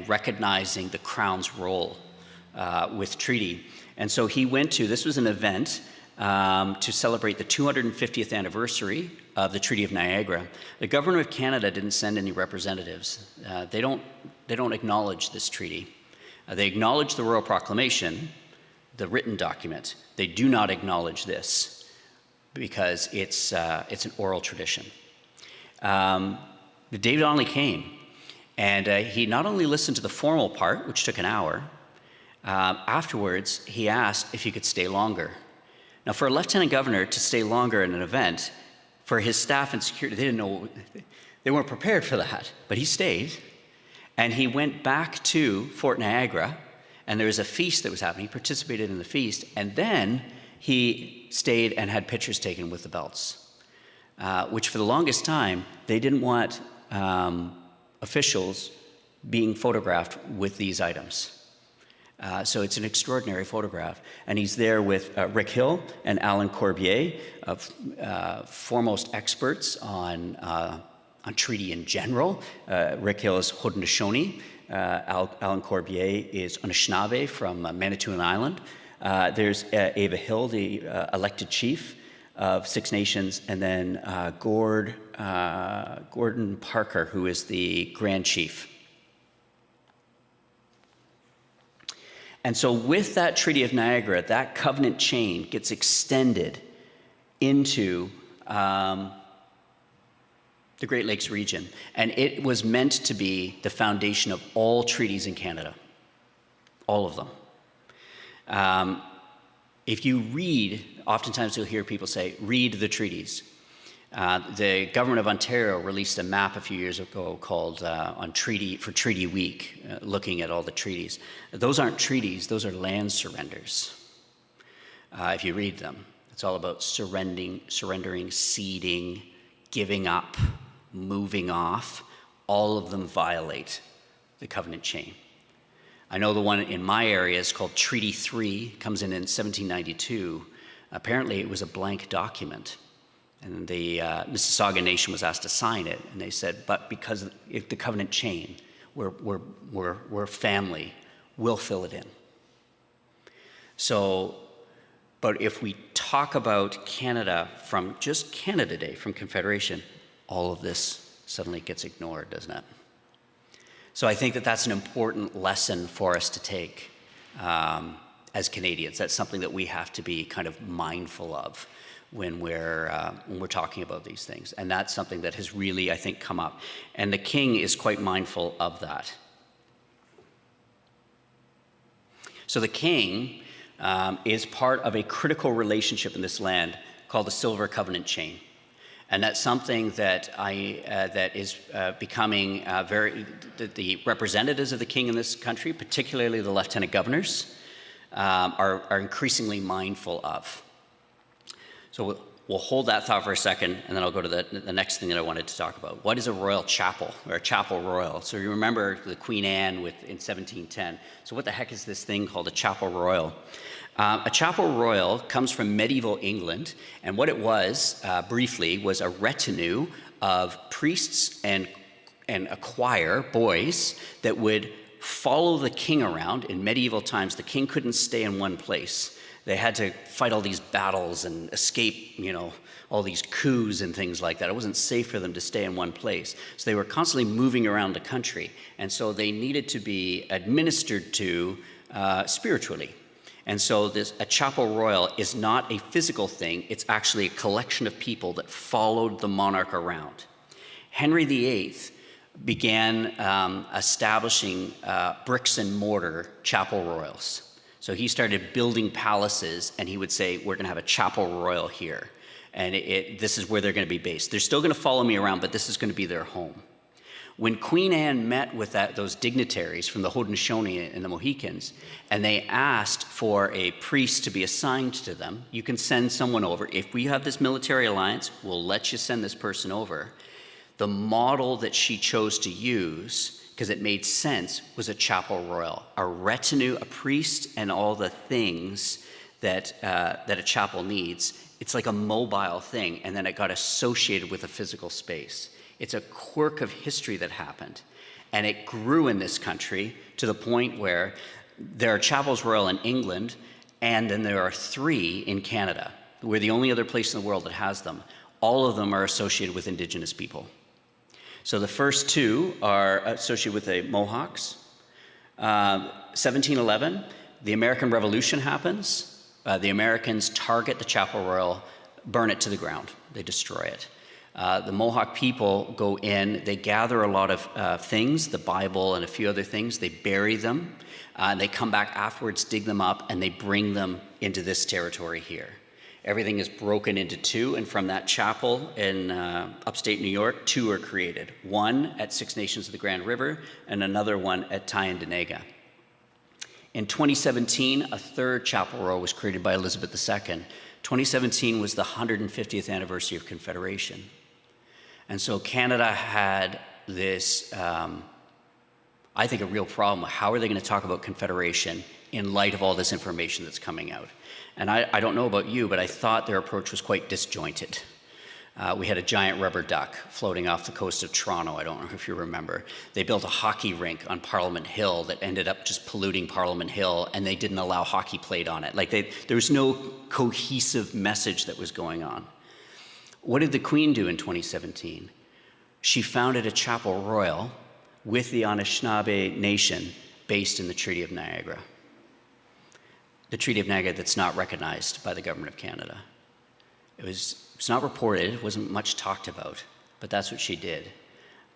recognizing the Crown's role with treaty. And so he went to, this was an event to celebrate the 250th anniversary of the Treaty of Niagara. The government of Canada didn't send any representatives. They don't acknowledge this treaty. They acknowledge the Royal Proclamation, the written document. They do not acknowledge this because it's an oral tradition. David Donnelly came, and he not only listened to the formal part, which took an hour, afterwards he asked if he could stay longer. Now, for a lieutenant governor to stay longer in an event, for his staff and security, they weren't prepared for that, but he stayed. And he went back to Fort Niagara, and there was a feast that was happening. He participated in the feast, and then he stayed and had pictures taken with the belts, which for the longest time, they didn't want officials being photographed with these items. So it's an extraordinary photograph. And he's there with Rick Hill and Alan Corbier, foremost experts on treaty in general. Rick Hill is Haudenosaunee. Alan Corbier is Anishinaabe from Manitoulin Island. There's Ava Hill, the elected chief of Six Nations, and then Gordon Parker, who is the Grand Chief. And so with that Treaty of Niagara, that covenant chain gets extended into the Great Lakes region. And it was meant to be the foundation of all treaties in Canada, all of them. If you read, oftentimes you'll hear people say, read the treaties. The government of Ontario released a map a few years ago called on Treaty for Treaty Week, looking at all the treaties. Those aren't treaties, those are land surrenders. If you read them, it's all about surrendering, ceding, giving up, moving off. All of them violate the covenant chain. I know the one in my area is called Treaty 3, comes in 1792. Apparently it was a blank document. And the Mississauga Nation was asked to sign it, and they said, but because if the covenant chain, we're family, we'll fill it in. So, but if we talk about Canada from just Canada Day, from Confederation, all of this suddenly gets ignored, doesn't it? So I think that that's an important lesson for us to take as Canadians. That's something that we have to be kind of mindful of when we're talking about these things. And that's something that has really, I think, come up. And the King is quite mindful of that. So the King is part of a critical relationship in this land called the Silver Covenant Chain. And that's something that that is becoming the representatives of the King in this country, particularly the lieutenant governors, are increasingly mindful of. So we'll hold that thought for a second, and then I'll go to the next thing that I wanted to talk about. What is a royal chapel, or a chapel royal? So you remember the Queen Anne in 1710. So what the heck is this thing called a chapel royal? A chapel royal comes from medieval England, and what it was, briefly, was a retinue of priests and a choir, boys, that would follow the king around. In medieval times, the king couldn't stay in one place. They had to fight all these battles and escape, all these coups and things like that. It wasn't safe for them to stay in one place. So they were constantly moving around the country, and so they needed to be administered to spiritually. And so a chapel royal is not a physical thing, it's actually a collection of people that followed the monarch around. Henry VIII began establishing bricks and mortar chapel royals. So he started building palaces, and he would say, we're gonna have a chapel royal here. And this is where they're gonna be based. They're still gonna follow me around, but this is gonna be their home. When Queen Anne met with those dignitaries from the Haudenosaunee and the Mohicans, and they asked for a priest to be assigned to them, you can send someone over. If we have this military alliance, we'll let you send this person over. The model that she chose to use, because it made sense, was a chapel royal, a retinue, a priest, and all the things that a chapel needs. It's like a mobile thing, and then it got associated with a physical space. It's a quirk of history that happened, and it grew in this country to the point where there are chapels royal in England, and then there are 3 in Canada. We're the only other place in the world that has them. All of them are associated with Indigenous people. So the first 2 are associated with the Mohawks, 1711, the American Revolution happens. The Americans target the Chapel Royal, burn it to the ground. They destroy it. The Mohawk people go in, they gather a lot of things, the Bible and a few other things, they bury them, and they come back afterwards, dig them up, and they bring them into this territory here. Everything is broken into two, and from that chapel in upstate New York, two are created. One at Six Nations of the Grand River, and another one at Tyendinaga. In 2017, a third Chapel Royal was created by Elizabeth II. 2017 was the 150th anniversary of Confederation. And so Canada had this, I think, a real problem. How are they going to talk about Confederation in light of all this information that's coming out? And I don't know about you, but I thought their approach was quite disjointed. We had a giant rubber duck floating off the coast of Toronto. I don't know if you remember. They built a hockey rink on Parliament Hill that ended up just polluting Parliament Hill, and they didn't allow hockey played on it. Like there was no cohesive message that was going on. What did the Queen do in 2017? She founded a Chapel Royal with the Anishinaabe Nation based in the Treaty of Niagara. The Treaty of Niagara that's not recognized by the Government of Canada. It's not reported, it wasn't much talked about, but that's what she did.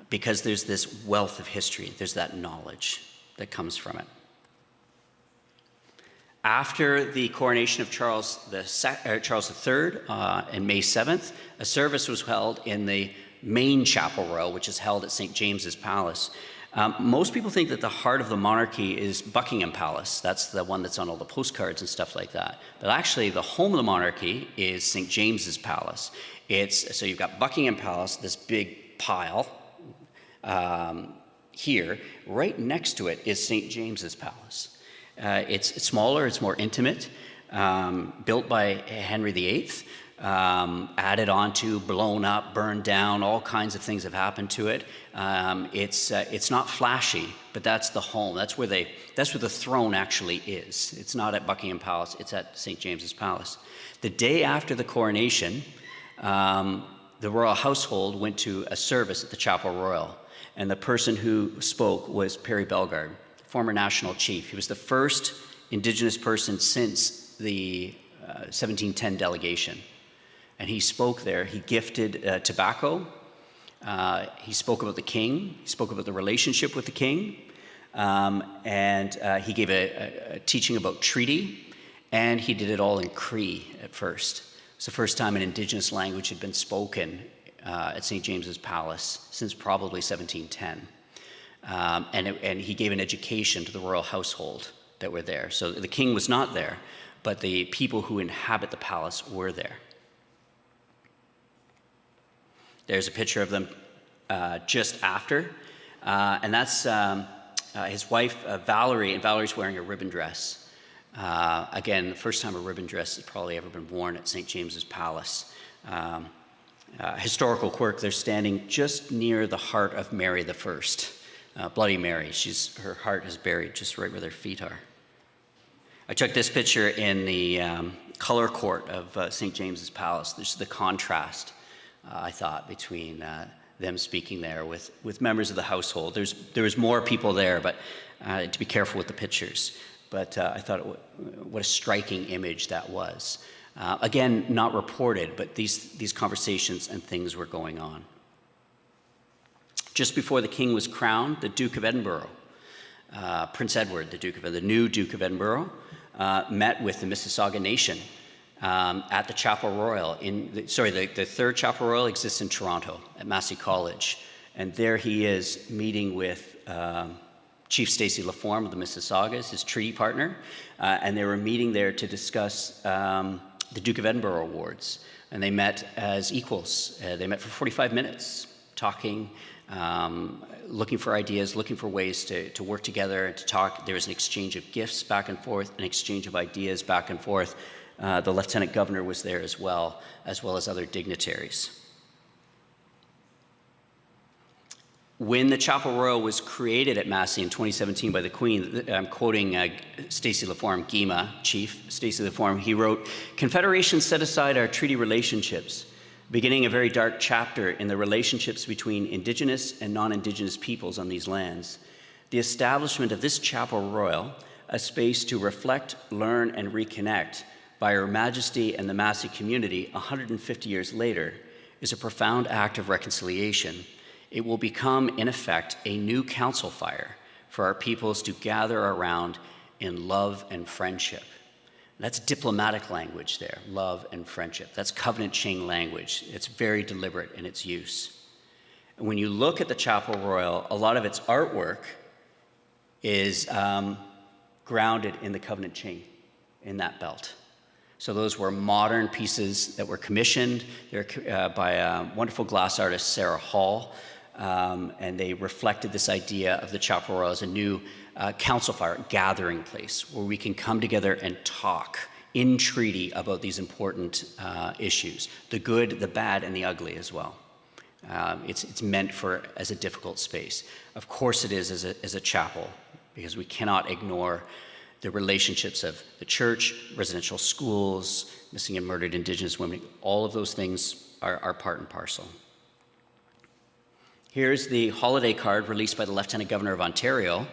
Because there's this wealth of history, there's that knowledge that comes from it. After the coronation of Charles III on May 7th, a service was held in the main Chapel Royal, which is held at St. James's Palace. Most people think that the heart of the monarchy is Buckingham Palace. That's the one that's on all the postcards and stuff like that. But actually, the home of the monarchy is St. James's Palace. So you've got Buckingham Palace, this big pile here. Right next to it is St. James's Palace. It's smaller, it's more intimate, built by Henry VIII. Added onto, blown up, burned down, all kinds of things have happened to it. It's not flashy, but that's the home. That's where the throne actually is. It's not at Buckingham Palace, it's at St. James's Palace. The day after the coronation, the royal household went to a service at the Chapel Royal, and the person who spoke was Perry Bellegarde, former national chief. He was the first Indigenous person since the 1710 delegation. And he spoke there. He gifted tobacco. He spoke about the king. He spoke about the relationship with the king. And he gave a teaching about treaty. And he did it all in Cree at first. It's the first time an Indigenous language had been spoken at St. James's Palace since probably 1710. And he gave an education to the royal household that were there. So the king was not there, but the people who inhabit the palace were there. There's a picture of them just after, and that's his wife, Valerie, and Valerie's wearing a ribbon dress. Again, the first time a ribbon dress has probably ever been worn at St. James's Palace. Historical quirk, they're standing just near the heart of Mary I, Bloody Mary. Her heart is buried just right where their feet are. I took this picture in the color court of St. James's Palace. There's the contrast, I thought, between them speaking there with members of the household. There was more people there, but to be careful with the pictures. But I thought what a striking image that was. Again, not reported, but these conversations and things were going on. Just before the king was crowned, the Duke of Edinburgh, Prince Edward, the new Duke of Edinburgh, met with the Mississauga Nation at the Chapel Royal. The third Chapel Royal exists in Toronto at Massey College. And there he is meeting with Chief Stacey Laforme of the Mississaugas, his treaty partner. And they were meeting there to discuss the Duke of Edinburgh Awards. And they met as equals. They met for 45 minutes, talking, looking for ideas, looking for ways to work together and to talk. There was an exchange of gifts back and forth, an exchange of ideas back and forth. The Lieutenant Governor was there as well as other dignitaries. When the Chapel Royal was created at Massey in 2017 by the Queen, I'm quoting Stacey Laforme, GEMA Chief Stacey Laforme, he wrote, "Confederation set aside our treaty relationships, beginning a very dark chapter in the relationships between Indigenous and non-Indigenous peoples on these lands. The establishment of this Chapel Royal, a space to reflect, learn, and reconnect by Her Majesty and the Massey community 150 years later, is a profound act of reconciliation. It will become, in effect, a new council fire for our peoples to gather around in love and friendship. That's diplomatic language there, love and friendship. That's covenant chain language. It's very deliberate in its use. And when you look at the Chapel Royal, a lot of its artwork is grounded in the covenant chain, in that belt. So those were modern pieces that were commissioned. They're by a wonderful glass artist, Sarah Hall, and they reflected this idea of the Chapel Royal as a new council fire, gathering place, where we can come together and talk in treaty about these important issues, the good, the bad, and the ugly as well. It's meant for as a difficult space. Of course it is as a chapel, because we cannot ignore the relationships of the church, residential schools, missing and murdered Indigenous women. All of those things are part and parcel. Here's the holiday card released by the Lieutenant Governor of Ontario,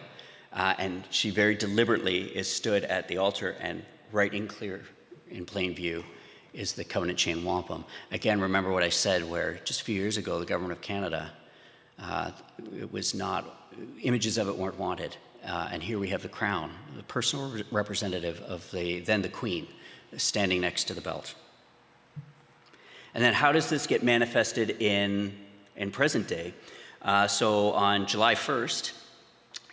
and she very deliberately is stood at the altar, and right in clear, in plain view, is the covenant chain wampum. Again, remember what I said, where just a few years ago, the Government of Canada, it was not, images of it weren't wanted. And here we have the crown, the personal representative of then the Queen, standing next to the belt. And then how does this get manifested in present day? So on July 1st,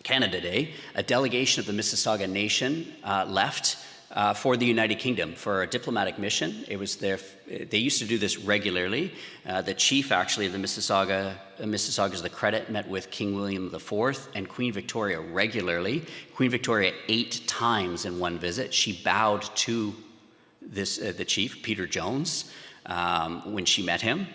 Canada Day, a delegation of the Mississauga Nation left for the United Kingdom for a diplomatic mission. It was they used to do this regularly. The chief, actually, of the Mississaugas of the Credit, met with King William IV and Queen Victoria regularly. Queen Victoria 8 times in one visit. She bowed to the chief, Peter Jones, when she met him.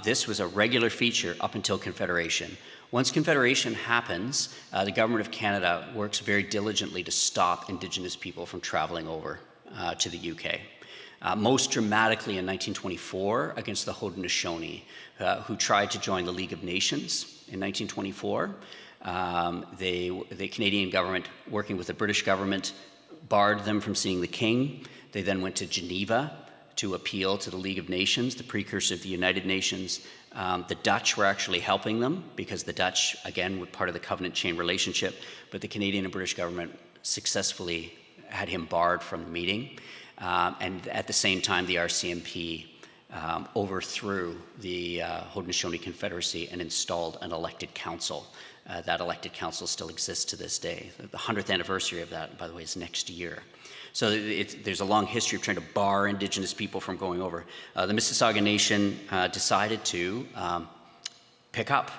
This was a regular feature up until Confederation. Once Confederation happens, the Government of Canada works very diligently to stop Indigenous people from traveling over to the UK. Most dramatically in 1924 against the Haudenosaunee, who tried to join the League of Nations in 1924. The Canadian government, working with the British government, barred them from seeing the King. They then went to Geneva to appeal to the League of Nations, the precursor of the United Nations. The Dutch were actually helping them, because the Dutch, again, were part of the covenant chain relationship, but the Canadian and British government successfully had him barred from the meeting. And at the same time, the RCMP overthrew the Haudenosaunee Confederacy and installed an elected council. That elected council still exists to this day. The 100th anniversary of that, by the way, is next year. So there's a long history of trying to bar Indigenous people from going over. The Mississauga Nation decided to pick up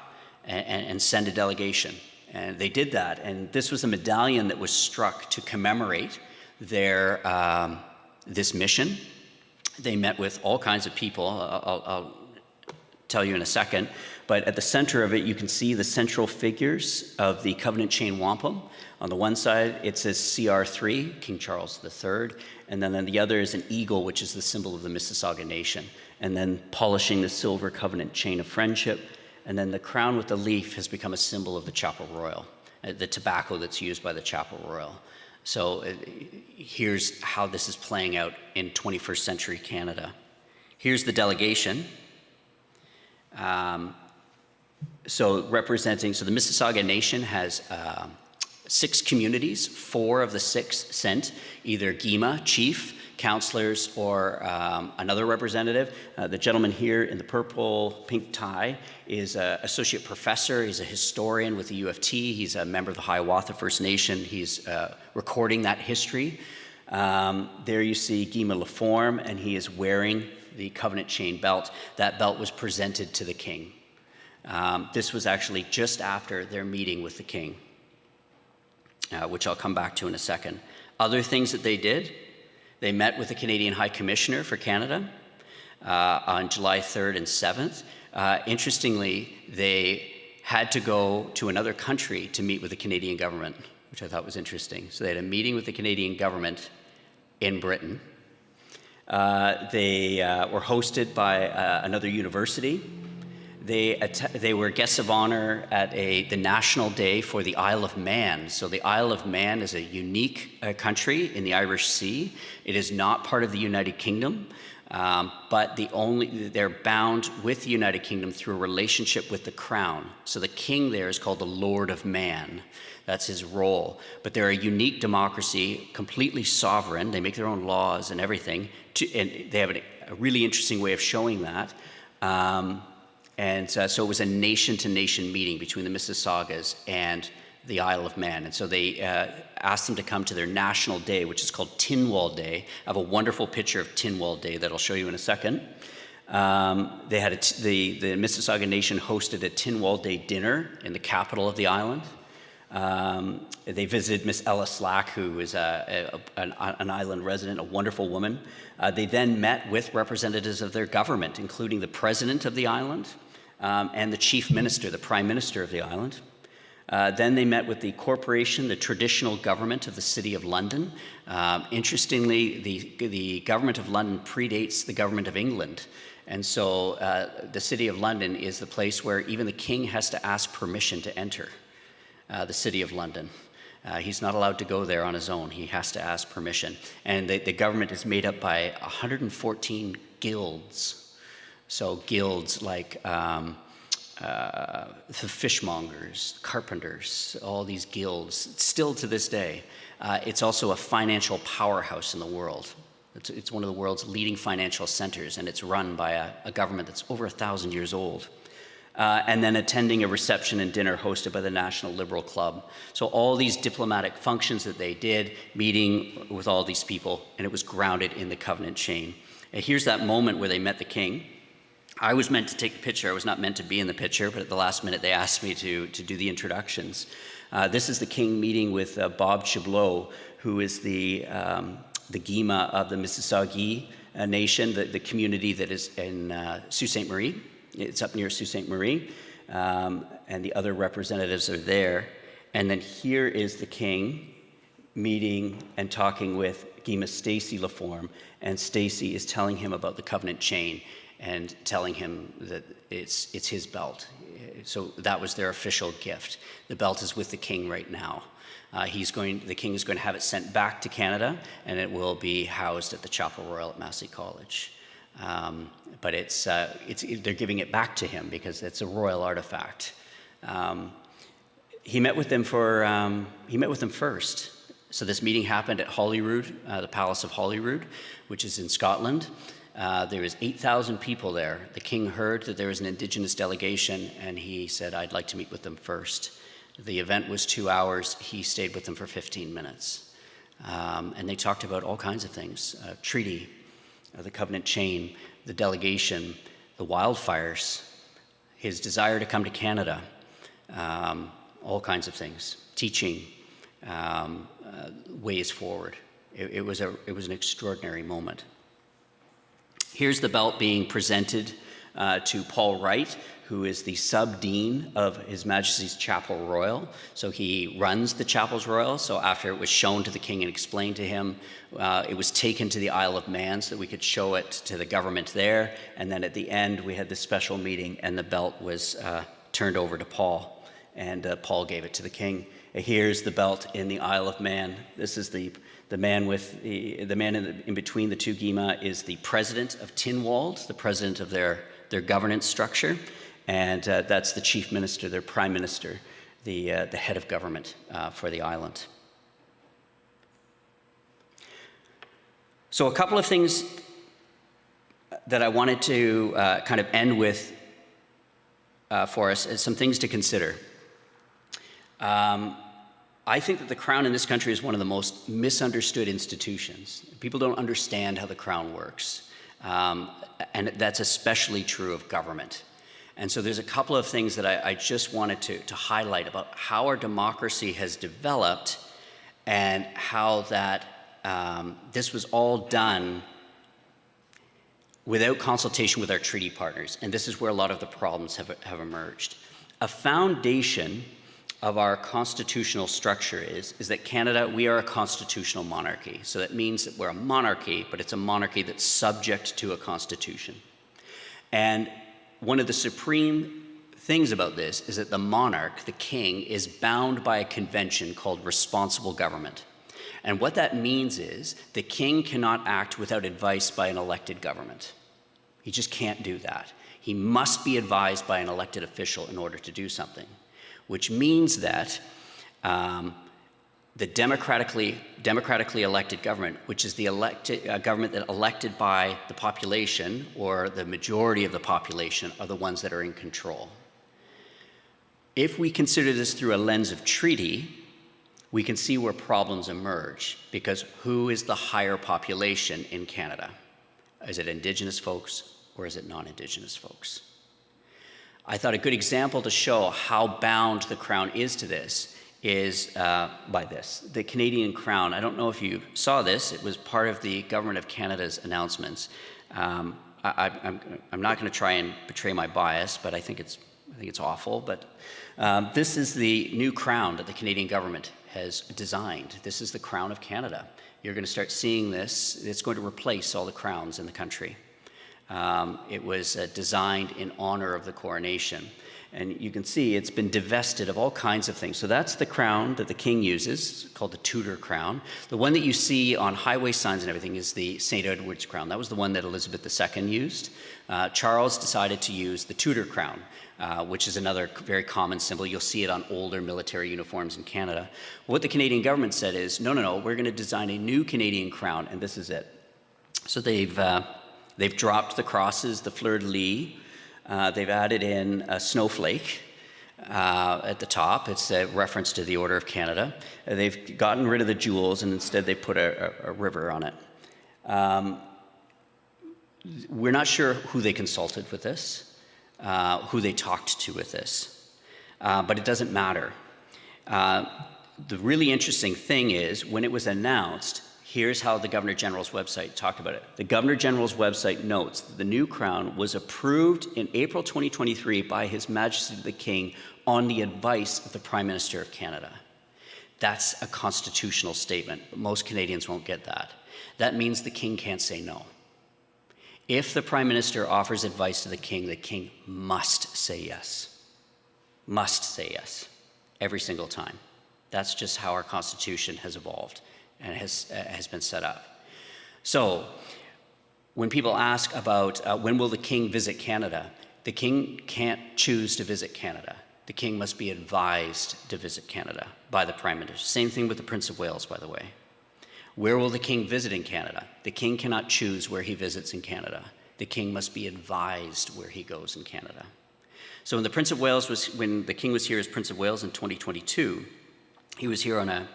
and send a delegation. And they did that. And this was a medallion that was struck to commemorate this mission. They met with all kinds of people. I'll tell you in a second. But at the center of it, you can see the central figures of the covenant chain wampum. On the one side, it says CR3, King Charles III, and then on the other is an eagle, which is the symbol of the Mississauga Nation, and then polishing the silver covenant chain of friendship, and then the crown with the leaf has become a symbol of the Chapel Royal, the tobacco that's used by the Chapel Royal. So here's how this is playing out in 21st century Canada. Here's the delegation. So the Mississauga Nation has 6 communities. 4 of the 6 sent either Gima, chief, counselors, or another representative. The gentleman here in the purple pink tie is an associate professor. He's a historian with the U of T. He's a member of the Hiawatha First Nation. He's recording that history. There you see Gima Laforme, and he is wearing the covenant chain belt. That belt was presented to the king. This was actually just after their meeting with the king, which I'll come back to in a second. Other things that they did, they met with the Canadian High Commissioner for Canada on July 3rd and 7th. Interestingly, they had to go to another country to meet with the Canadian government, which I thought was interesting. So they had a meeting with the Canadian government in Britain. They were hosted by another university. They were guests of honor at the National Day for the Isle of Man. So the Isle of Man is a unique country in the Irish Sea. It is not part of the United Kingdom, but they're bound with the United Kingdom through a relationship with the Crown. So the king there is called the Lord of Man. That's his role. But they're a unique democracy, completely sovereign. They make their own laws and everything. And they have a really interesting way of showing that. So it was a nation-to-nation meeting between the Mississaugas and the Isle of Man. And so they asked them to come to their national day, which is called Tynwald Day. I have a wonderful picture of Tynwald Day that I'll show you in a second. They had the Mississauga Nation hosted a Tynwald Day dinner in the capital of the island. They visited Miss Ella Slack, who is an island resident, a wonderful woman. They then met with representatives of their government, including the president of the island and the chief minister, the prime minister of the island. Then they met with the corporation, the traditional government of the City of London. Interestingly, the government of London predates the government of England. And so the City of London is the place where even the king has to ask permission to enter the City of London. He's not allowed to go there on his own. He has to ask permission. And the government is made up by 114 guilds. So guilds like the fishmongers, carpenters, all these guilds, still to this day. It's also a financial powerhouse in the world. It's one of the world's leading financial centers, and it's run by a government that's over 1,000 years old. And then attending a reception and dinner hosted by the National Liberal Club. So all these diplomatic functions that they did, meeting with all these people, and it was grounded in the covenant chain. And here's that moment where they met the king. I was meant to take the picture. I was not meant to be in the picture, but at the last minute they asked me to do the introductions. This is the king meeting with Bob Chibleau, who is the Gima of the Mississauga Nation, the community that is in Sault Ste. Marie. It's up near Sault Ste. Marie, and the other representatives are there. And then here is the king meeting and talking with Gima Stacey Laforme, and Stacey is telling him about the covenant chain and telling him that it's his belt. So that was their official gift. The belt is with the king right now. The king is going to have it sent back to Canada, and it will be housed at the Chapel Royal at Massey College. But they're giving it back to him because it's a royal artifact. He met with them first. So this meeting happened at Holyrood, the Palace of Holyrood, which is in Scotland. There was 8,000 people there. The king heard that there was an Indigenous delegation, and he said, "I'd like to meet with them first." The event was 2 hours. He stayed with them for 15 minutes. And they talked about all kinds of things, treaty, the covenant chain, the delegation, the wildfires, his desire to come to Canada, all kinds of things, teaching, ways forward. It was an extraordinary moment. Here's the belt being presented to Paul Wright, who is the sub-dean of His Majesty's Chapel Royal. So he runs the Chapels Royal. So after it was shown to the king and explained to him, it was taken to the Isle of Man so that we could show it to the government there. And then at the end, we had this special meeting, and the belt was turned over to Paul, and Paul gave it to the king. Here's the belt in the Isle of Man. This is the man with the man in between the two Gima is the president of Tynwald, the president of their governance structure, and that's the chief minister, their prime minister, the head of government for the island. So a couple of things that I wanted to kind of end with for us is some things to consider. I think that the Crown in this country is one of the most misunderstood institutions. People don't understand how the Crown works. And that's especially true of government. And so there's a couple of things that I just wanted to highlight about how our democracy has developed and how that this was all done without consultation with our treaty partners. And this is where a lot of the problems have emerged. A foundation of our constitutional structure is that Canada, we are a constitutional monarchy. So that means that we're a monarchy, but it's a monarchy that's subject to a constitution. And one of the supreme things about this is that the monarch, the king, is bound by a convention called responsible government. And what that means is the king cannot act without advice by an elected government. He just can't do that. He must be advised by an elected official in order to do something, which means that the democratically elected government, which is the government that elected by the population or the majority of the population, are the ones that are in control. If we consider this through a lens of treaty, we can see where problems emerge, because who is the higher population in Canada? Is it Indigenous folks or is it non-Indigenous folks? I thought a good example to show how bound the Crown is to this is by this. The Canadian Crown, I don't know if you saw this, it was part of the Government of Canada's announcements. I'm not going to try and betray my bias, but I think it's awful, but this is the new crown that the Canadian government has designed. This is the Crown of Canada. You're going to start seeing this. It's going to replace all the crowns in the country. It was designed in honor of the coronation. And you can see it's been divested of all kinds of things. So that's the crown that the king uses, called the Tudor crown. The one that you see on highway signs and everything is the St. Edward's crown. That was the one that Elizabeth II used. Charles decided to use the Tudor crown, which is another very common symbol. You'll see it on older military uniforms in Canada. What the Canadian government said is, no, we're going to design a new Canadian crown, and this is it. So they've dropped the crosses, the fleur-de-lis. They've added in a snowflake at the top. It's a reference to the Order of Canada. They've gotten rid of the jewels, and instead they put a river on it. We're not sure who they consulted with this, who they talked to with this, but it doesn't matter. The really interesting thing is, when it was announced, here's how the Governor General's website talked about it. The Governor General's website notes that the new crown was approved in April 2023 by His Majesty the King on the advice of the Prime Minister of Canada. That's a constitutional statement, but most Canadians won't get that. That means the King can't say no. If the Prime Minister offers advice to the King must say yes. Must say yes, every single time. That's just how our Constitution has evolved and has been set up. So when people ask about when will the King visit Canada, the King can't choose to visit Canada. The King must be advised to visit Canada by the Prime Minister. Same thing with the Prince of Wales, by the way. Where will the King visit in Canada? The King cannot choose where he visits in Canada. The King must be advised where he goes in Canada. So when the King was here as Prince of Wales in 2022, he was here on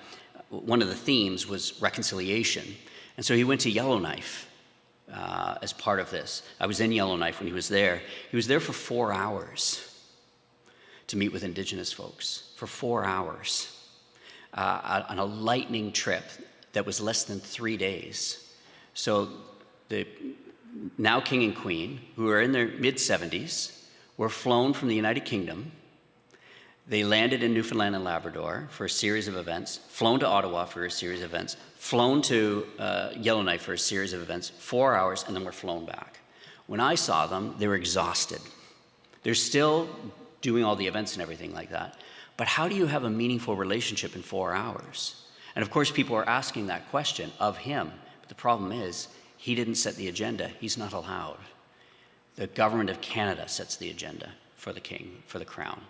one of the themes was reconciliation. And so he went to Yellowknife as part of this. I was in Yellowknife when he was there. He was there for 4 hours to meet with Indigenous folks, for 4 hours, on a lightning trip that was less than 3 days. So the now King and Queen, who are in their mid-70s, were flown from the United Kingdom. They landed in Newfoundland and Labrador for a series of events, flown to Ottawa for a series of events, flown to Yellowknife for a series of events, 4 hours, and then were flown back. When I saw them, they were exhausted. They're still doing all the events and everything like that. But how do you have a meaningful relationship in 4 hours? And of course, people are asking that question of him. But the problem is, he didn't set the agenda. He's not allowed. The Government of Canada sets the agenda for the King, for the Crown.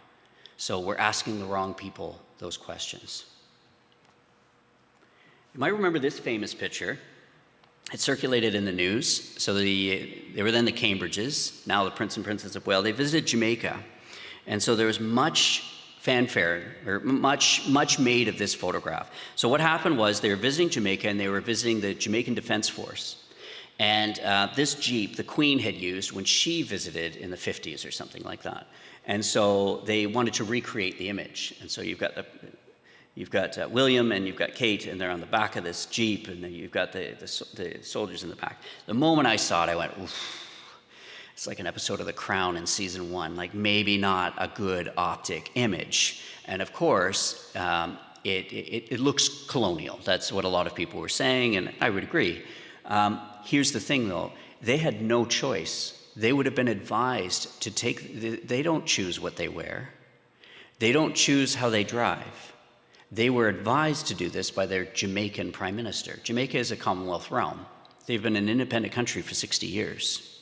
So we're asking the wrong people those questions. You might remember this famous picture. It circulated in the news. So they were then the Cambridges, now the Prince and Princess of Wales. They visited Jamaica. And so there was much fanfare, or much made of this photograph. So what happened was they were visiting Jamaica, and they were visiting the Jamaican Defense Force. And this Jeep, the Queen had used when she visited in the 50s or something like that. And so they wanted to recreate the image. And so you've got William and you've got Kate, and they're on the back of this Jeep, and then you've got the soldiers in the back. The moment I saw it, I went, oof. It's like an episode of The Crown in season 1, like maybe not a good optic image. And of course, it looks colonial. That's what a lot of people were saying, and I would agree. Here's the thing, though. They had no choice they would have been advised to take, they don't choose what they wear. They don't choose how they drive. They were advised to do this by their Jamaican prime minister. Jamaica is a Commonwealth realm. They've been an independent country for 60 years.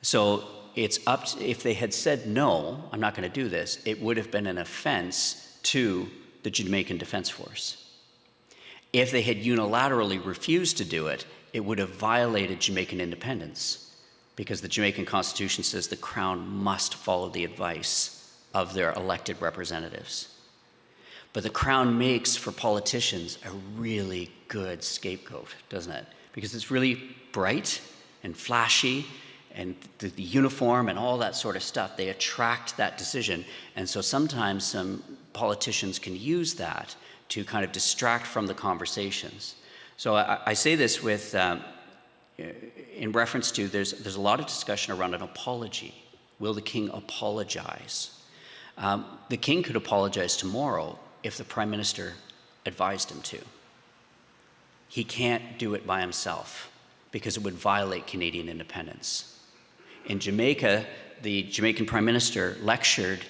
So it's up to, if they had said, no, I'm not going to do this, it would have been an offense to the Jamaican Defense Force. If they had unilaterally refused to do it, it would have violated Jamaican independence, because the Jamaican Constitution says the Crown must follow the advice of their elected representatives. But the Crown makes, for politicians, a really good scapegoat, doesn't it? Because it's really bright and flashy, and the uniform and all that sort of stuff, they attract that decision. And so sometimes some politicians can use that to kind of distract from the conversations. So I say this with, in reference to, there's a lot of discussion around an apology. Will the king apologize? The king could apologize tomorrow if the prime minister advised him to. He can't do it by himself because it would violate Canadian independence. In Jamaica, the Jamaican prime minister lectured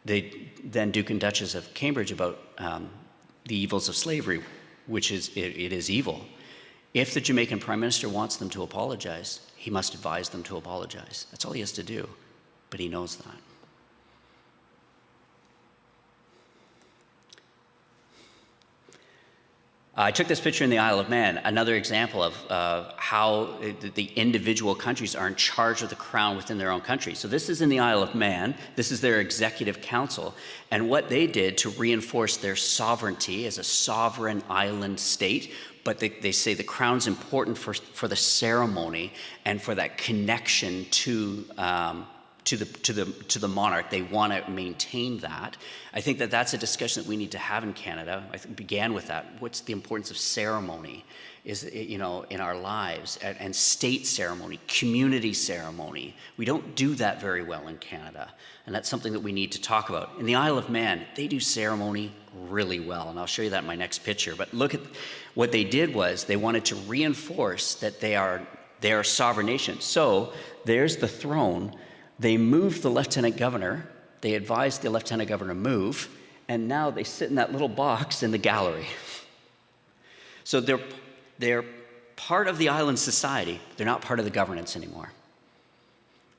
the then Duke and Duchess of Cambridge about the evils of slavery, which is, it is evil. If the Jamaican prime minister wants them to apologize, he must advise them to apologize. That's all he has to do, but he knows that. I took this picture in the Isle of Man, another example of how the individual countries are in charge of the crown within their own country. So this is in the Isle of Man. This is their executive council. And what they did to reinforce their sovereignty as a sovereign island state, but they say the crown's important for the ceremony and for that connection to the monarch. They want to maintain that. I think that that's a discussion that we need to have in Canada. I began with that. What's the importance of ceremony in our lives, and state ceremony, community ceremony? We don't do that very well in Canada, and that's something that we need to talk about. In the Isle of Man, they do ceremony really well, and I'll show you that in my next picture. But look at what they did was they wanted to reinforce that they are a sovereign nation. So there's the throne. They moved the lieutenant governor. They advised the lieutenant governor to move, and now they sit in that little box in the gallery. So they're part of the island society. They're not part of the governance anymore.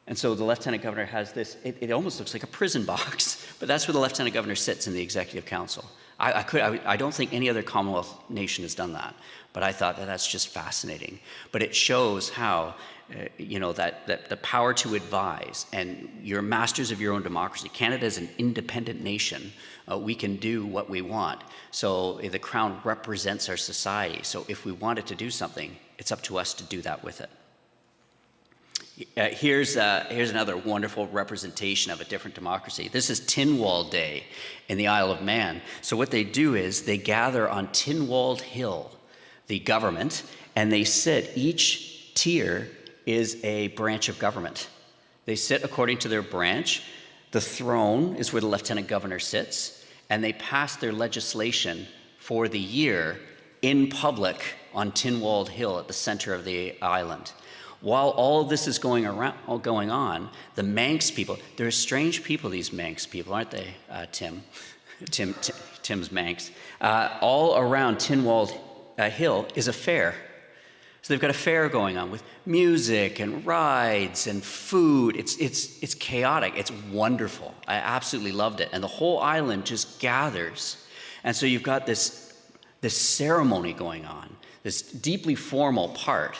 And so the lieutenant governor has this, it almost looks like a prison box, but that's where the lieutenant governor sits in the executive council. I don't think any other Commonwealth nation has done that, but I thought that's just fascinating. But it shows how that the power to advise, and you're masters of your own democracy. Canada is an independent nation. We can do what we want. So the crown represents our society. So if we wanted to do something, it's up to us to do that with it. Here's another wonderful representation of a different democracy. This is Tynwald Day in the Isle of Man. So what they do is they gather on Tynwald Hill, the government, and they sit. Each tier is a branch of government. They sit according to their branch. The throne is where the lieutenant governor sits, and they pass their legislation for the year in public on Tynwald Hill at the center of the island. While all of this is going on, the Manx people, they're strange people, these Manx people, aren't they, Tim? Tim's Manx. All around Tynwald Hill is a fair. So they've got a fair going on with music and rides and food. It's chaotic. It's wonderful. I absolutely loved it. And the whole island just gathers. And so you've got this ceremony going on, this deeply formal part.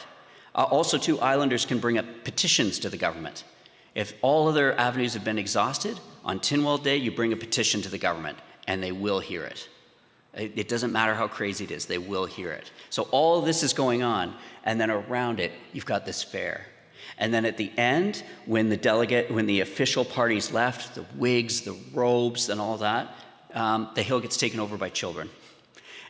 Also, too, islanders can bring up petitions to the government. If all other avenues have been exhausted, on Tynwald Day, you bring a petition to the government, and they will hear it. It doesn't matter how crazy it is, they will hear it. So all of this is going on, and then around it, you've got this fair. And then at the end, when the official parties left, the wigs, the robes, and all that, the hill gets taken over by children.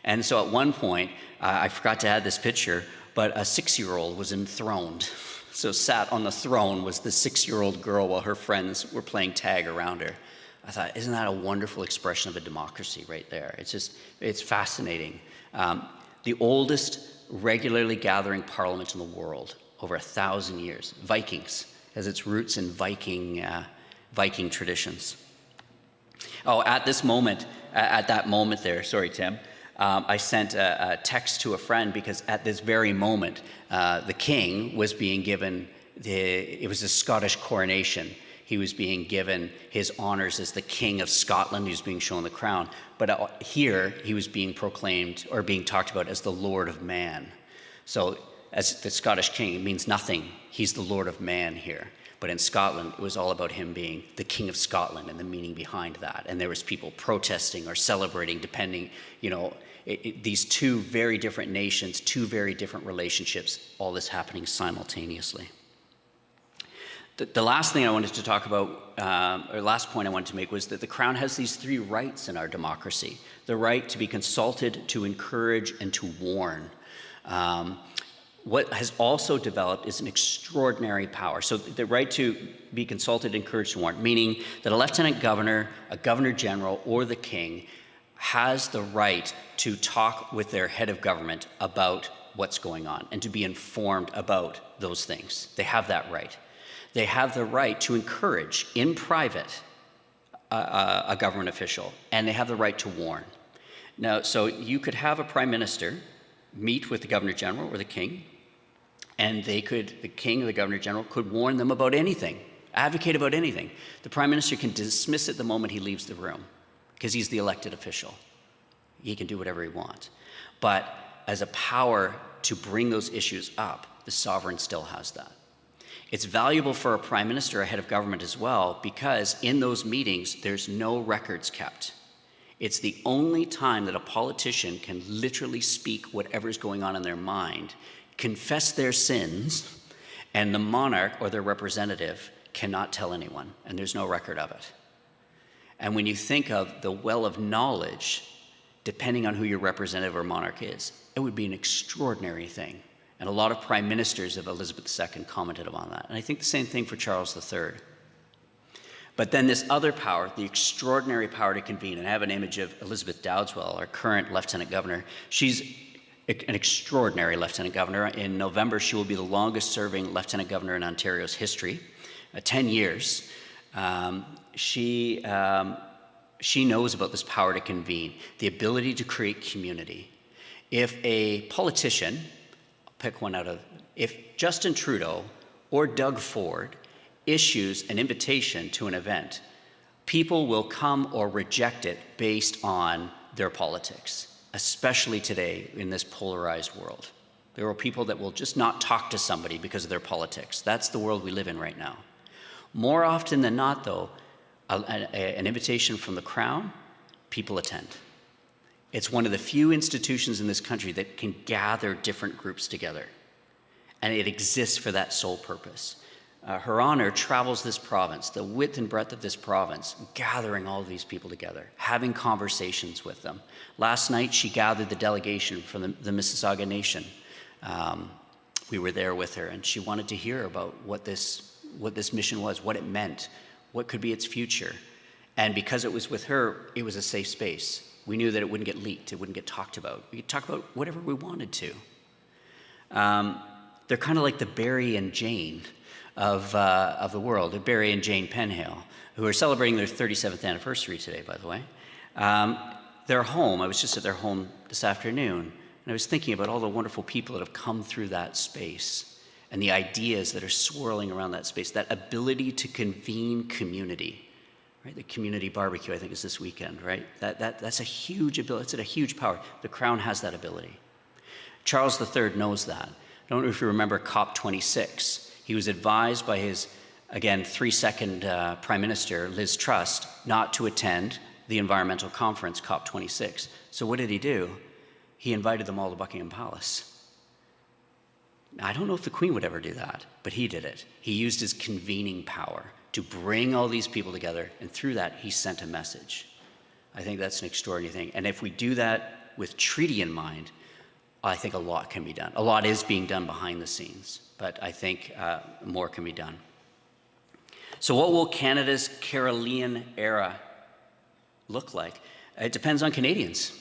And so at one point, I forgot to add this picture, but a 6-year-old was enthroned. So sat on the throne was the 6-year-old girl while her friends were playing tag around her. I thought, isn't that a wonderful expression of a democracy right there? It's fascinating. The oldest regularly gathering parliament in the world, over 1,000 years. Vikings has its roots in Viking traditions. Oh, at that moment there, sorry, Tim, I sent a text to a friend because at this very moment, the king was being given, it was a Scottish coronation. He was being given his honors as the King of Scotland. He was being shown the crown. But here, he was being proclaimed or being talked about as the Lord of Man. So as the Scottish king, it means nothing. He's the Lord of Man here. But in Scotland, it was all about him being the King of Scotland and the meaning behind that. And there was people protesting or celebrating, depending, these two very different nations, two very different relationships, all this happening simultaneously. The last thing I wanted to talk about, or last point I wanted to make, was that the Crown has these three rights in our democracy. The right to be consulted, to encourage, and to warn. What has also developed is an extraordinary power. So the right to be consulted, encouraged, and warned, meaning that a lieutenant governor, a governor general, or the king has the right to talk with their head of government about what's going on and to be informed about those things. They have that right. They have the right to encourage in private a government official, and they have the right to warn. Now, so you could have a prime minister meet with the governor general or the king, and the king or the governor general could warn them about anything, advocate about anything. The prime minister can dismiss it the moment he leaves the room because he's the elected official. He can do whatever he wants. But as a power to bring those issues up, the sovereign still has that. It's valuable for a prime minister, a head of government as well, because in those meetings, there's no records kept. It's the only time that a politician can literally speak whatever's going on in their mind, confess their sins, and the monarch or their representative cannot tell anyone, and there's no record of it. And when you think of the well of knowledge, depending on who your representative or monarch is, it would be an extraordinary thing. And a lot of prime ministers of Elizabeth II commented on that. And I think the same thing for Charles III. But then this other power, the extraordinary power to convene, and I have an image of Elizabeth Dowdeswell, our current lieutenant governor. She's an extraordinary lieutenant governor. In November, she will be the longest serving lieutenant governor in Ontario's history, 10 years. She knows about this power to convene, the ability to create community. If a politician, pick one if Justin Trudeau or Doug Ford issues an invitation to an event, people will come or reject it based on their politics, especially today in this polarized world. There are people that will just not talk to somebody because of their politics. That's the world we live in right now. More often than not, though, an invitation from the Crown, people attend. It's one of the few institutions in this country that can gather different groups together. And it exists for that sole purpose. Her Honor travels this province, the width and breadth of this province, gathering all of these people together, having conversations with them. Last night, she gathered the delegation from the Mississauga Nation. We were there with her, and she wanted to hear about what this mission was, what it meant, what could be its future. And because it was with her, it was a safe space. We knew that it wouldn't get leaked, it wouldn't get talked about. We could talk about whatever we wanted to. They're kind of like the Barry and Jane of the world, Barry and Jane Penhale, who are celebrating their 37th anniversary today, by the way. Their home, I was just at their home this afternoon, and I was thinking about all the wonderful people that have come through that space and the ideas that are swirling around that space, that ability to convene community. Right? The community barbecue, I think, is this weekend, right? That's a huge ability. It's a huge power. The Crown has that ability. Charles III knows that. I don't know if you remember COP26. He was advised by his, again, 3-second Prime Minister, Liz Truss, not to attend the environmental conference, COP26. So what did he do? He invited them all to Buckingham Palace. Now, I don't know if the Queen would ever do that, but he did it. He used his convening power to bring all these people together, and through that, he sent a message. I think that's an extraordinary thing. And if we do that with treaty in mind, I think a lot can be done. A lot is being done behind the scenes, but I think more can be done. So what will Canada's Carolean era look like? It depends on Canadians,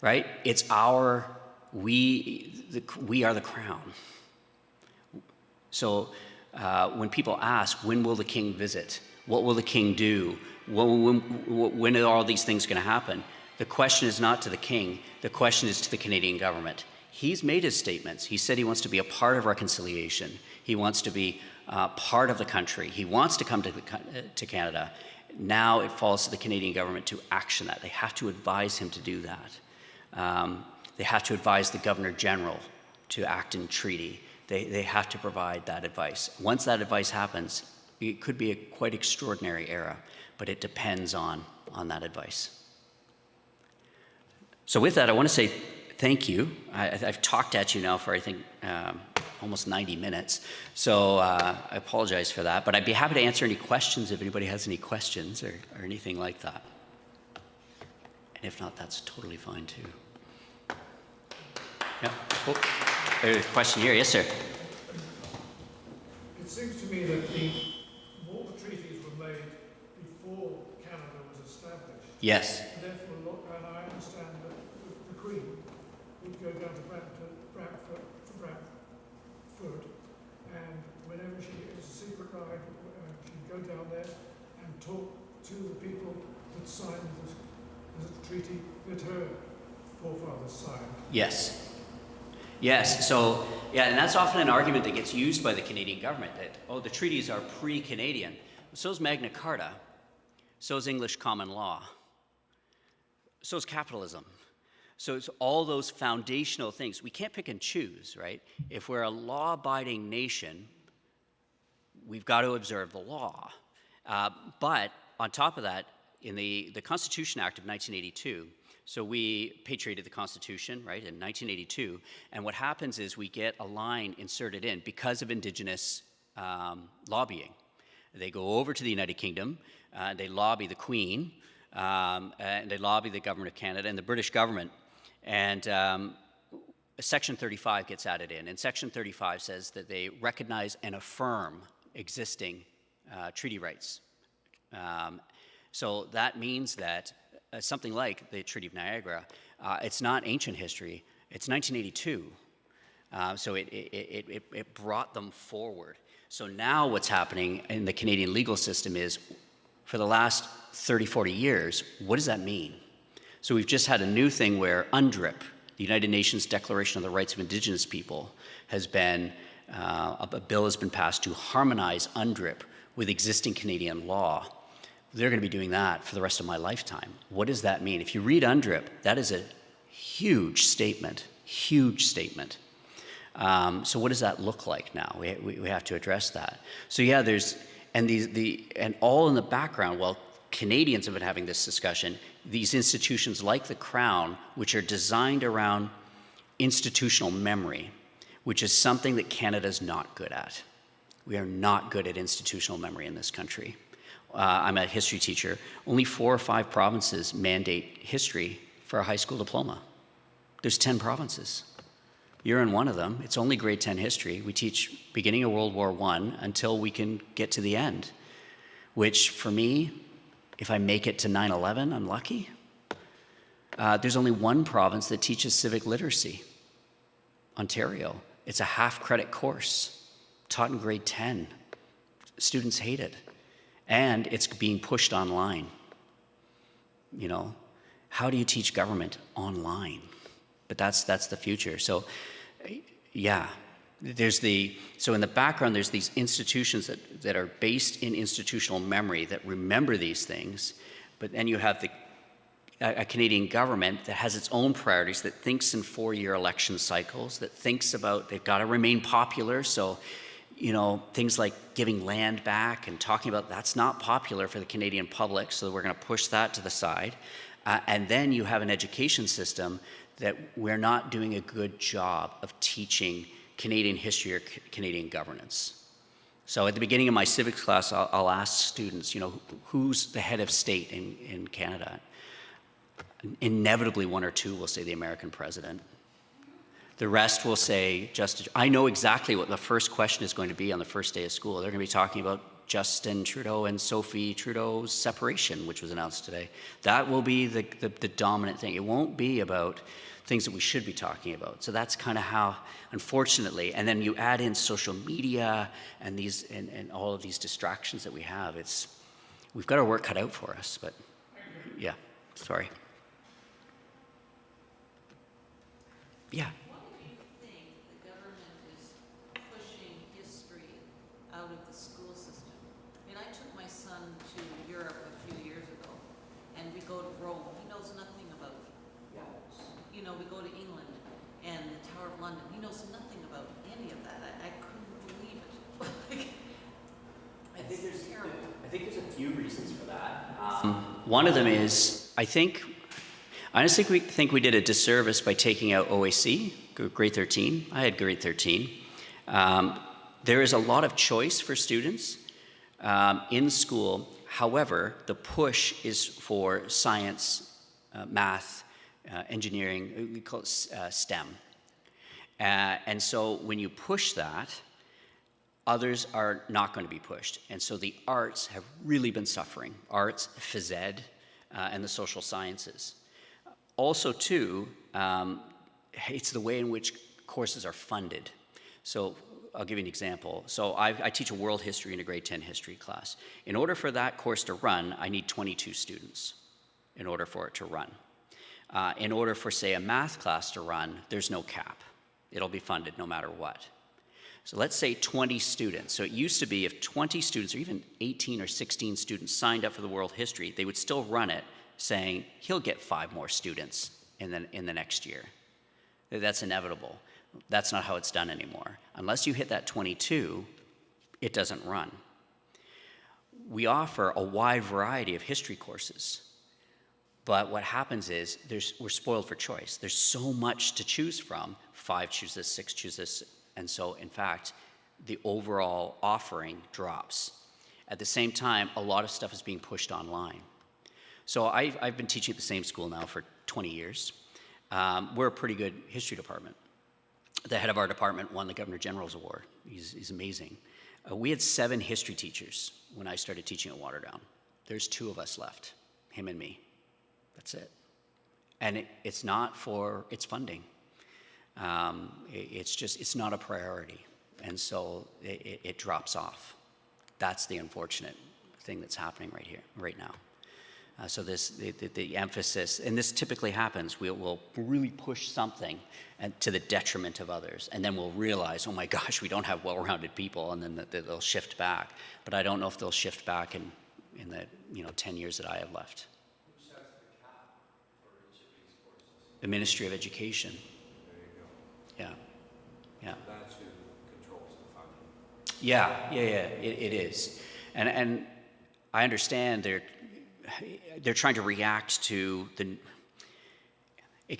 right? It's we are the Crown. So when people ask, when will the king visit? What will the king do? When are all these things going to happen? The question is not to the king. The question is to the Canadian government. He's made his statements. He said he wants to be a part of reconciliation. He wants to be part of the country. He wants to come to Canada. Now it falls to the Canadian government to action that. They have to advise him to do that. They have to advise the Governor General to act in treaty. They have to provide that advice. Once that advice happens, it could be a quite extraordinary era, but it depends on that advice. So with that, I want to say thank you. I've talked at you now for, I think, almost 90 minutes. So I apologize for that, but I'd be happy to answer any questions if anybody has any questions or anything like that. And if not, that's totally fine too. Yeah. Oh, there's a question here. Yes, sir. It seems to me that the water treaties were made before Canada was established. Yes. And therefore, and I understand that the Queen would go down to Brantford, and whenever it's a secret ride, she'd go down there and talk to the people that signed the treaty that her forefathers signed. Yes. Yes, so, yeah, and that's often an argument that gets used by the Canadian government, that, oh, the treaties are pre-Canadian. So is Magna Carta, so is English common law, so is capitalism. So it's all those foundational things. We can't pick and choose, right? If we're a law-abiding nation, we've got to observe the law. But on top of that, in the Constitution Act of 1982, so we patriated the Constitution, right, in 1982, and what happens is we get a line inserted in because of Indigenous lobbying. They go over to the United Kingdom, they lobby the Queen, and they lobby the Government of Canada and the British government, and Section 35 gets added in, and Section 35 says that they recognize and affirm existing treaty rights. So that means that something like the Treaty of Niagara, it's not ancient history, it's 1982. So it brought them forward. So now what's happening in the Canadian legal system is, for the last 30, 40 years, what does that mean? So we've just had a new thing where UNDRIP, the United Nations Declaration of the Rights of Indigenous People, has been, a bill has been passed to harmonize UNDRIP with existing Canadian law. They're going to be doing that for the rest of my lifetime. What does that mean? If you read UNDRIP, that is a huge statement, huge statement. So what does that look like now? We have to address that. So yeah, there's, and all in the background, while Canadians have been having this discussion, these institutions like the Crown, which are designed around institutional memory, which is something that Canada's not good at. We are not good at institutional memory in this country. I'm a history teacher. Only 4 or 5 provinces mandate history for a high school diploma. There's 10 provinces. You're in one of them. It's only grade 10 history. We teach beginning of World War I until we can get to the end, which for me, if I make it to 9/11, I'm lucky. There's only one province that teaches civic literacy, Ontario. It's a half-credit course taught in grade 10. Students hate it. And it's being pushed online. You know, how do you teach government online? But that's the future. So, yeah, so in the background, there's these institutions that are based in institutional memory that remember these things, but then you have a Canadian government that has its own priorities, that thinks in 4-year election cycles, that thinks about, they've got to remain popular, so, you know, things like giving land back and talking about that's not popular for the Canadian public, so we're going to push that to the side. And then you have an education system that we're not doing a good job of teaching Canadian history or Canadian governance. So at the beginning of my civics class, I'll ask students, you know, who's the head of state in Canada? Inevitably, 1 or 2 will say the American president. The rest will say, I know exactly what the first question is going to be on the first day of school. They're going to be talking about Justin Trudeau and Sophie Trudeau's separation, which was announced today. That will be the dominant thing. It won't be about things that we should be talking about. So that's kind of how, unfortunately, and then you add in social media and these and all of these distractions that we have. We've got our work cut out for us. But yeah, sorry. Yeah. Why do you think the government is pushing history out of the school system? I mean, I took my son to Europe a few years ago, and we go to Rome. He knows nothing about it. You know, we go to England and the Tower of London. He knows nothing about any of that. I couldn't believe it. I think It's terrible. I think there's a few reasons for that. One of them is, I honestly think we did a disservice by taking out OAC, grade 13. I had grade 13. There is a lot of choice for students in school. However, the push is for science, math, engineering, we call it STEM. And so when you push that, others are not going to be pushed. And so the arts have really been suffering. Arts, phys ed, and the social sciences. Also, too, it's the way in which courses are funded. So I'll give you an example. So I teach a world history in a grade 10 history class. In order for that course to run, I need 22 students in order for it to run. In order for, say, a math class to run, there's no cap. It'll be funded no matter what. So let's say 20 students. So it used to be if 20 students, or even 18 or 16 students signed up for the world history, they would still run it saying, he'll get 5 more students in the next year. That's inevitable. That's not how it's done anymore. Unless you hit that 22, it doesn't run. We offer a wide variety of history courses. But what happens is we're spoiled for choice. There's so much to choose from. 5 choose this, 6 choose this. And so, in fact, the overall offering drops. At the same time, a lot of stuff is being pushed online. So I've been teaching at the same school now for 20 years. We're a pretty good history department. The head of our department won the Governor General's Award. He's amazing. We had 7 history teachers when I started teaching at Waterdown. There's 2 of us left, him and me. That's it. And it's not for its funding. It's not a priority. And so it drops off. That's the unfortunate thing that's happening right now. So the emphasis, and this typically happens, we'll really push something to the detriment of others, and then we'll realize, oh my gosh, we don't have well-rounded people, and then they'll shift back. But I don't know if they'll shift back in the 10 years that I have left. Who sets the cap for each of these courses? The Ministry of Education. There you go. Yeah. That's who controls the funding. Yeah, it is. And I understand they're trying to react to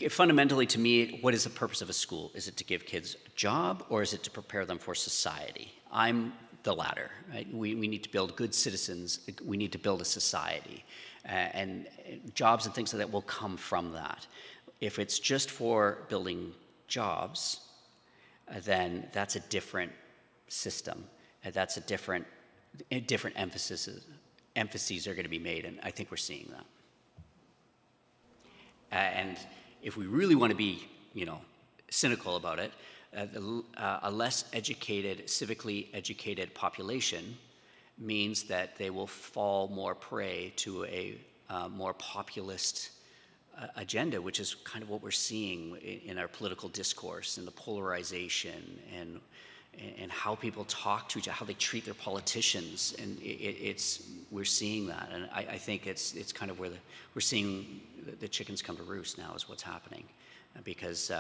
fundamentally, to me, what is the purpose of a school? Is it to give kids a job, or is it to prepare them for society? I'm the latter. Right? We need to build good citizens. We need to build a society. And jobs and things like that will come from that. If it's just for building jobs, then that's a different system. That's a different emphases are going to be made, and I think we're seeing that. And if we really want to be, cynical about it, a less educated, civically educated population means that they will fall more prey to a more populist agenda, which is kind of what we're seeing in our political discourse and the polarization and how people talk to each other, how they treat their politicians, and we're seeing that, and I think it's kind of where we're seeing the chickens come to roost now is what's happening, because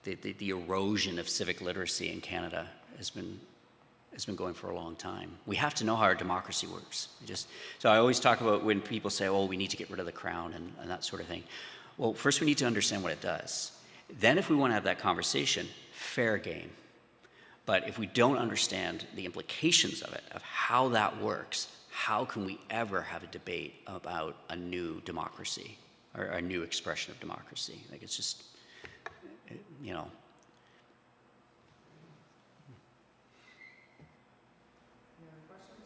the erosion of civic literacy in Canada has been going for a long time. We have to know how our democracy works. So I always talk about when people say, "Oh, we need to get rid of the crown" and that sort of thing. Well, first we need to understand what it does. Then, if we want to have that conversation, fair game. But if we don't understand the implications of it, of how that works, how can we ever have a debate about a new democracy or a new expression of democracy? Like, it's just, Any other questions?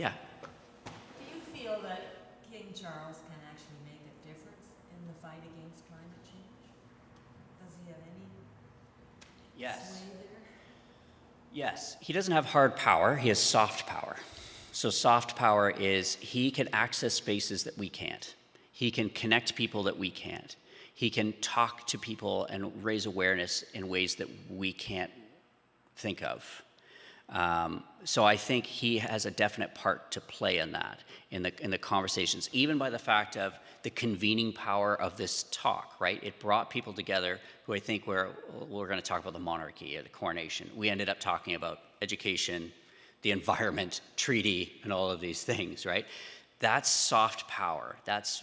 Yeah. Do you feel that King Charles can actually make a difference in the fight against climate change? Does he have any sway there? Yes. He doesn't have hard power, he has soft power. So soft power is he can access spaces that we can't. He can connect people that we can't. He can talk to people and raise awareness in ways that we can't think of. So I think he has a definite part to play in that, in the conversations, even by the fact of the convening power of this talk, right? It brought people together who I think we're going to talk about the monarchy, the coronation. We ended up talking about education, the environment, treaty, and all of these things, right? That's soft power. That's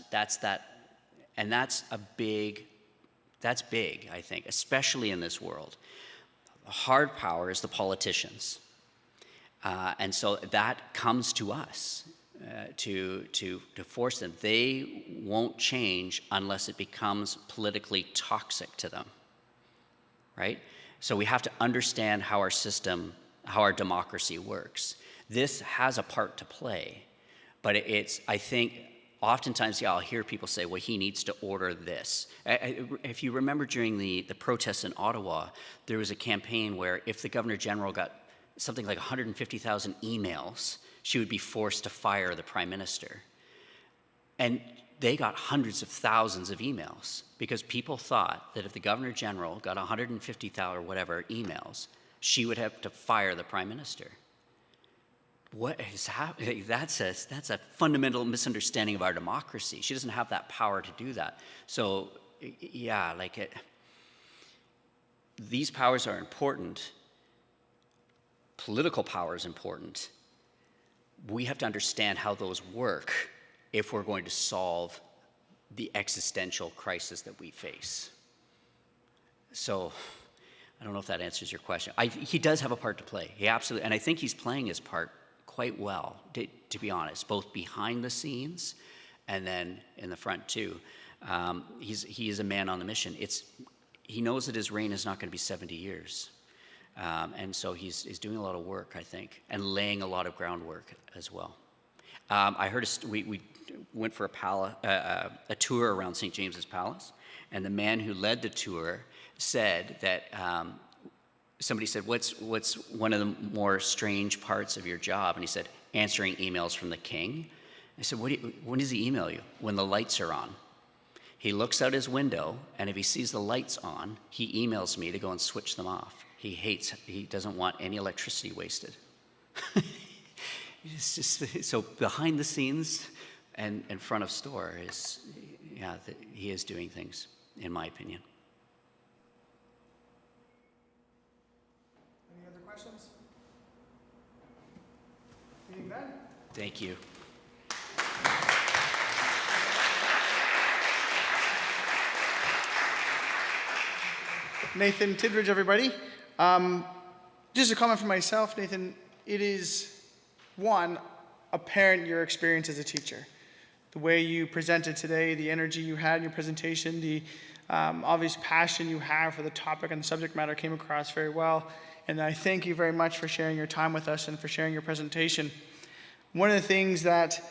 big, I think, especially in this world. Hard power is the politicians. And so that comes to us to force them. They won't change unless it becomes politically toxic to them, right? So we have to understand how our system, how our democracy works. This has a part to play, but I think, oftentimes, I'll hear people say, well, he needs to order this. If you remember during the protests in Ottawa, there was a campaign where if the Governor General got something like 150,000 emails, she would be forced to fire the Prime Minister. And they got hundreds of thousands of emails because people thought that if the Governor General got 150,000 or whatever emails, she would have to fire the Prime Minister. What is happening? That's a fundamental misunderstanding of our democracy. She doesn't have that power to do that. So, yeah, these powers are important. Political power is important. We have to understand how those work if we're going to solve the existential crisis that we face. So, I don't know if that answers your question. He does have a part to play. He absolutely, and I think he's playing his part quite well, to be honest, both behind the scenes and then in the front too. He is a man on the mission. He knows that his reign is not going to be 70 years. And so he's doing a lot of work, I think, and laying a lot of groundwork as well. I heard we went for a tour around St. James's Palace, and the man who led the tour said that somebody said, what's one of the more strange parts of your job? And he said, answering emails from the king. I said, when does he email you? When the lights are on. He looks out his window, and if he sees the lights on, he emails me to go and switch them off. He doesn't want any electricity wasted. It's just, so behind the scenes and in front of store he is doing things, in my opinion. Any other questions? Meeting done. Thank you. Nathan Tidridge, everybody. Just a comment from myself, Nathan. It is, one, apparent your experience as a teacher. The way you presented today, the energy you had in your presentation, the obvious passion you have for the topic and the subject matter came across very well. And I thank you very much for sharing your time with us and for sharing your presentation. One of the things that,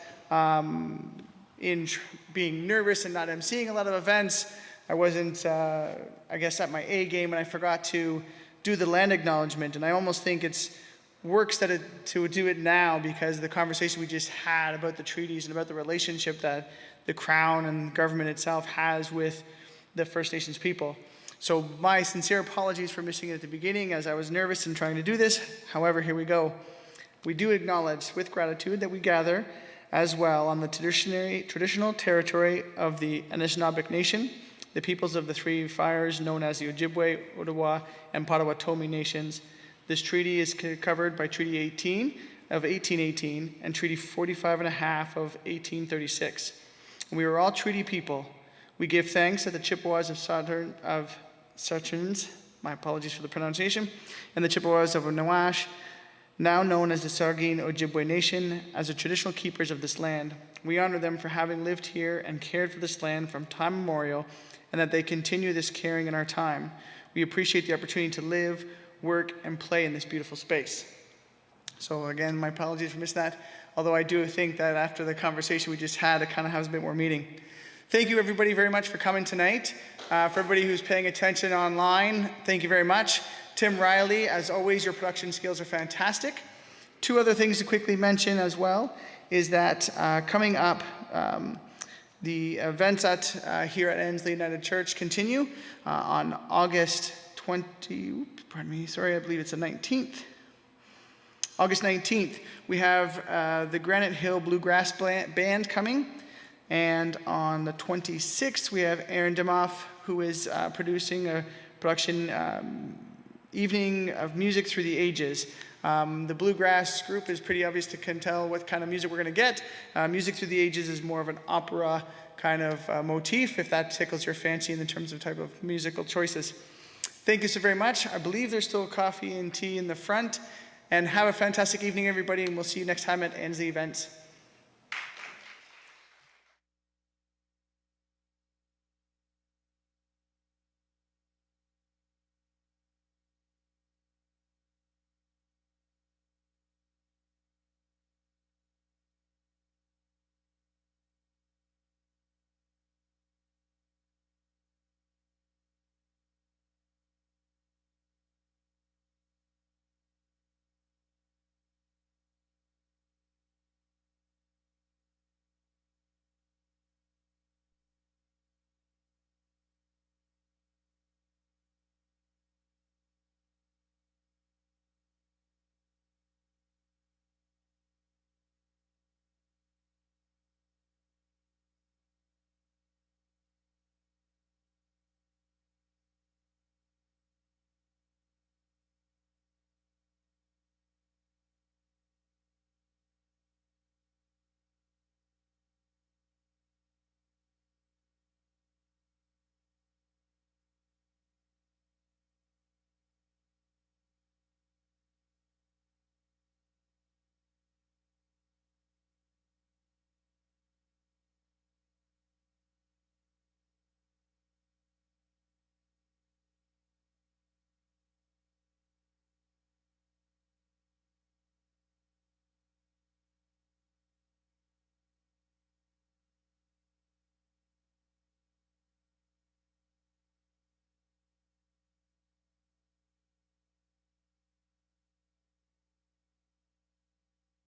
being nervous and not emceeing a lot of events, I wasn't, I guess, at my A game, and I forgot to do the land acknowledgement. And I almost think it's works to do it now because of the conversation we just had about the treaties and about the relationship that the Crown and government itself has with the First Nations people. So my sincere apologies for missing it at the beginning as I was nervous in trying to do this. However, here we go. We do acknowledge with gratitude that we gather as well on the traditional territory of the Anishinaabeg Nation, the peoples of the Three Fires known as the Ojibwe, Ottawa, and Potawatomi nations. This treaty is covered by Treaty 18 of 1818 and Treaty 45 and a half of 1836. We are all treaty people. We give thanks that the Chippewas of Saturns, my apologies for the pronunciation, and the Chippewas of Nawash, now known as the Saugeen Ojibwe Nation, as the traditional keepers of this land. We honor them for having lived here and cared for this land from time immemorial, and that they continue this caring in our time. We appreciate the opportunity to live, work, and play in this beautiful space. So again, my apologies for missing that, although I do think that after the conversation we just had, it kind of has a bit more meaning. Thank you everybody very much for coming tonight. For everybody who's paying attention online, thank you very much. Tim Riley, as always, your production skills are fantastic. Two other things to quickly mention as well is that coming up, the events here at Ensley United Church continue on August 20, I believe it's the 19th. August 19th, we have the Granite Hill Bluegrass Band coming. And on the 26th, we have Aaron Demoff, who is producing a production evening of music through the ages. The bluegrass group is pretty obvious to can tell what kind of music we're going to get. Music through the ages is more of an opera kind of motif, if that tickles your fancy in the terms of type of musical choices. Thank you so very much. I believe there's still coffee and tea in the front. And have a fantastic evening, everybody, and we'll see you next time at Ansley Events.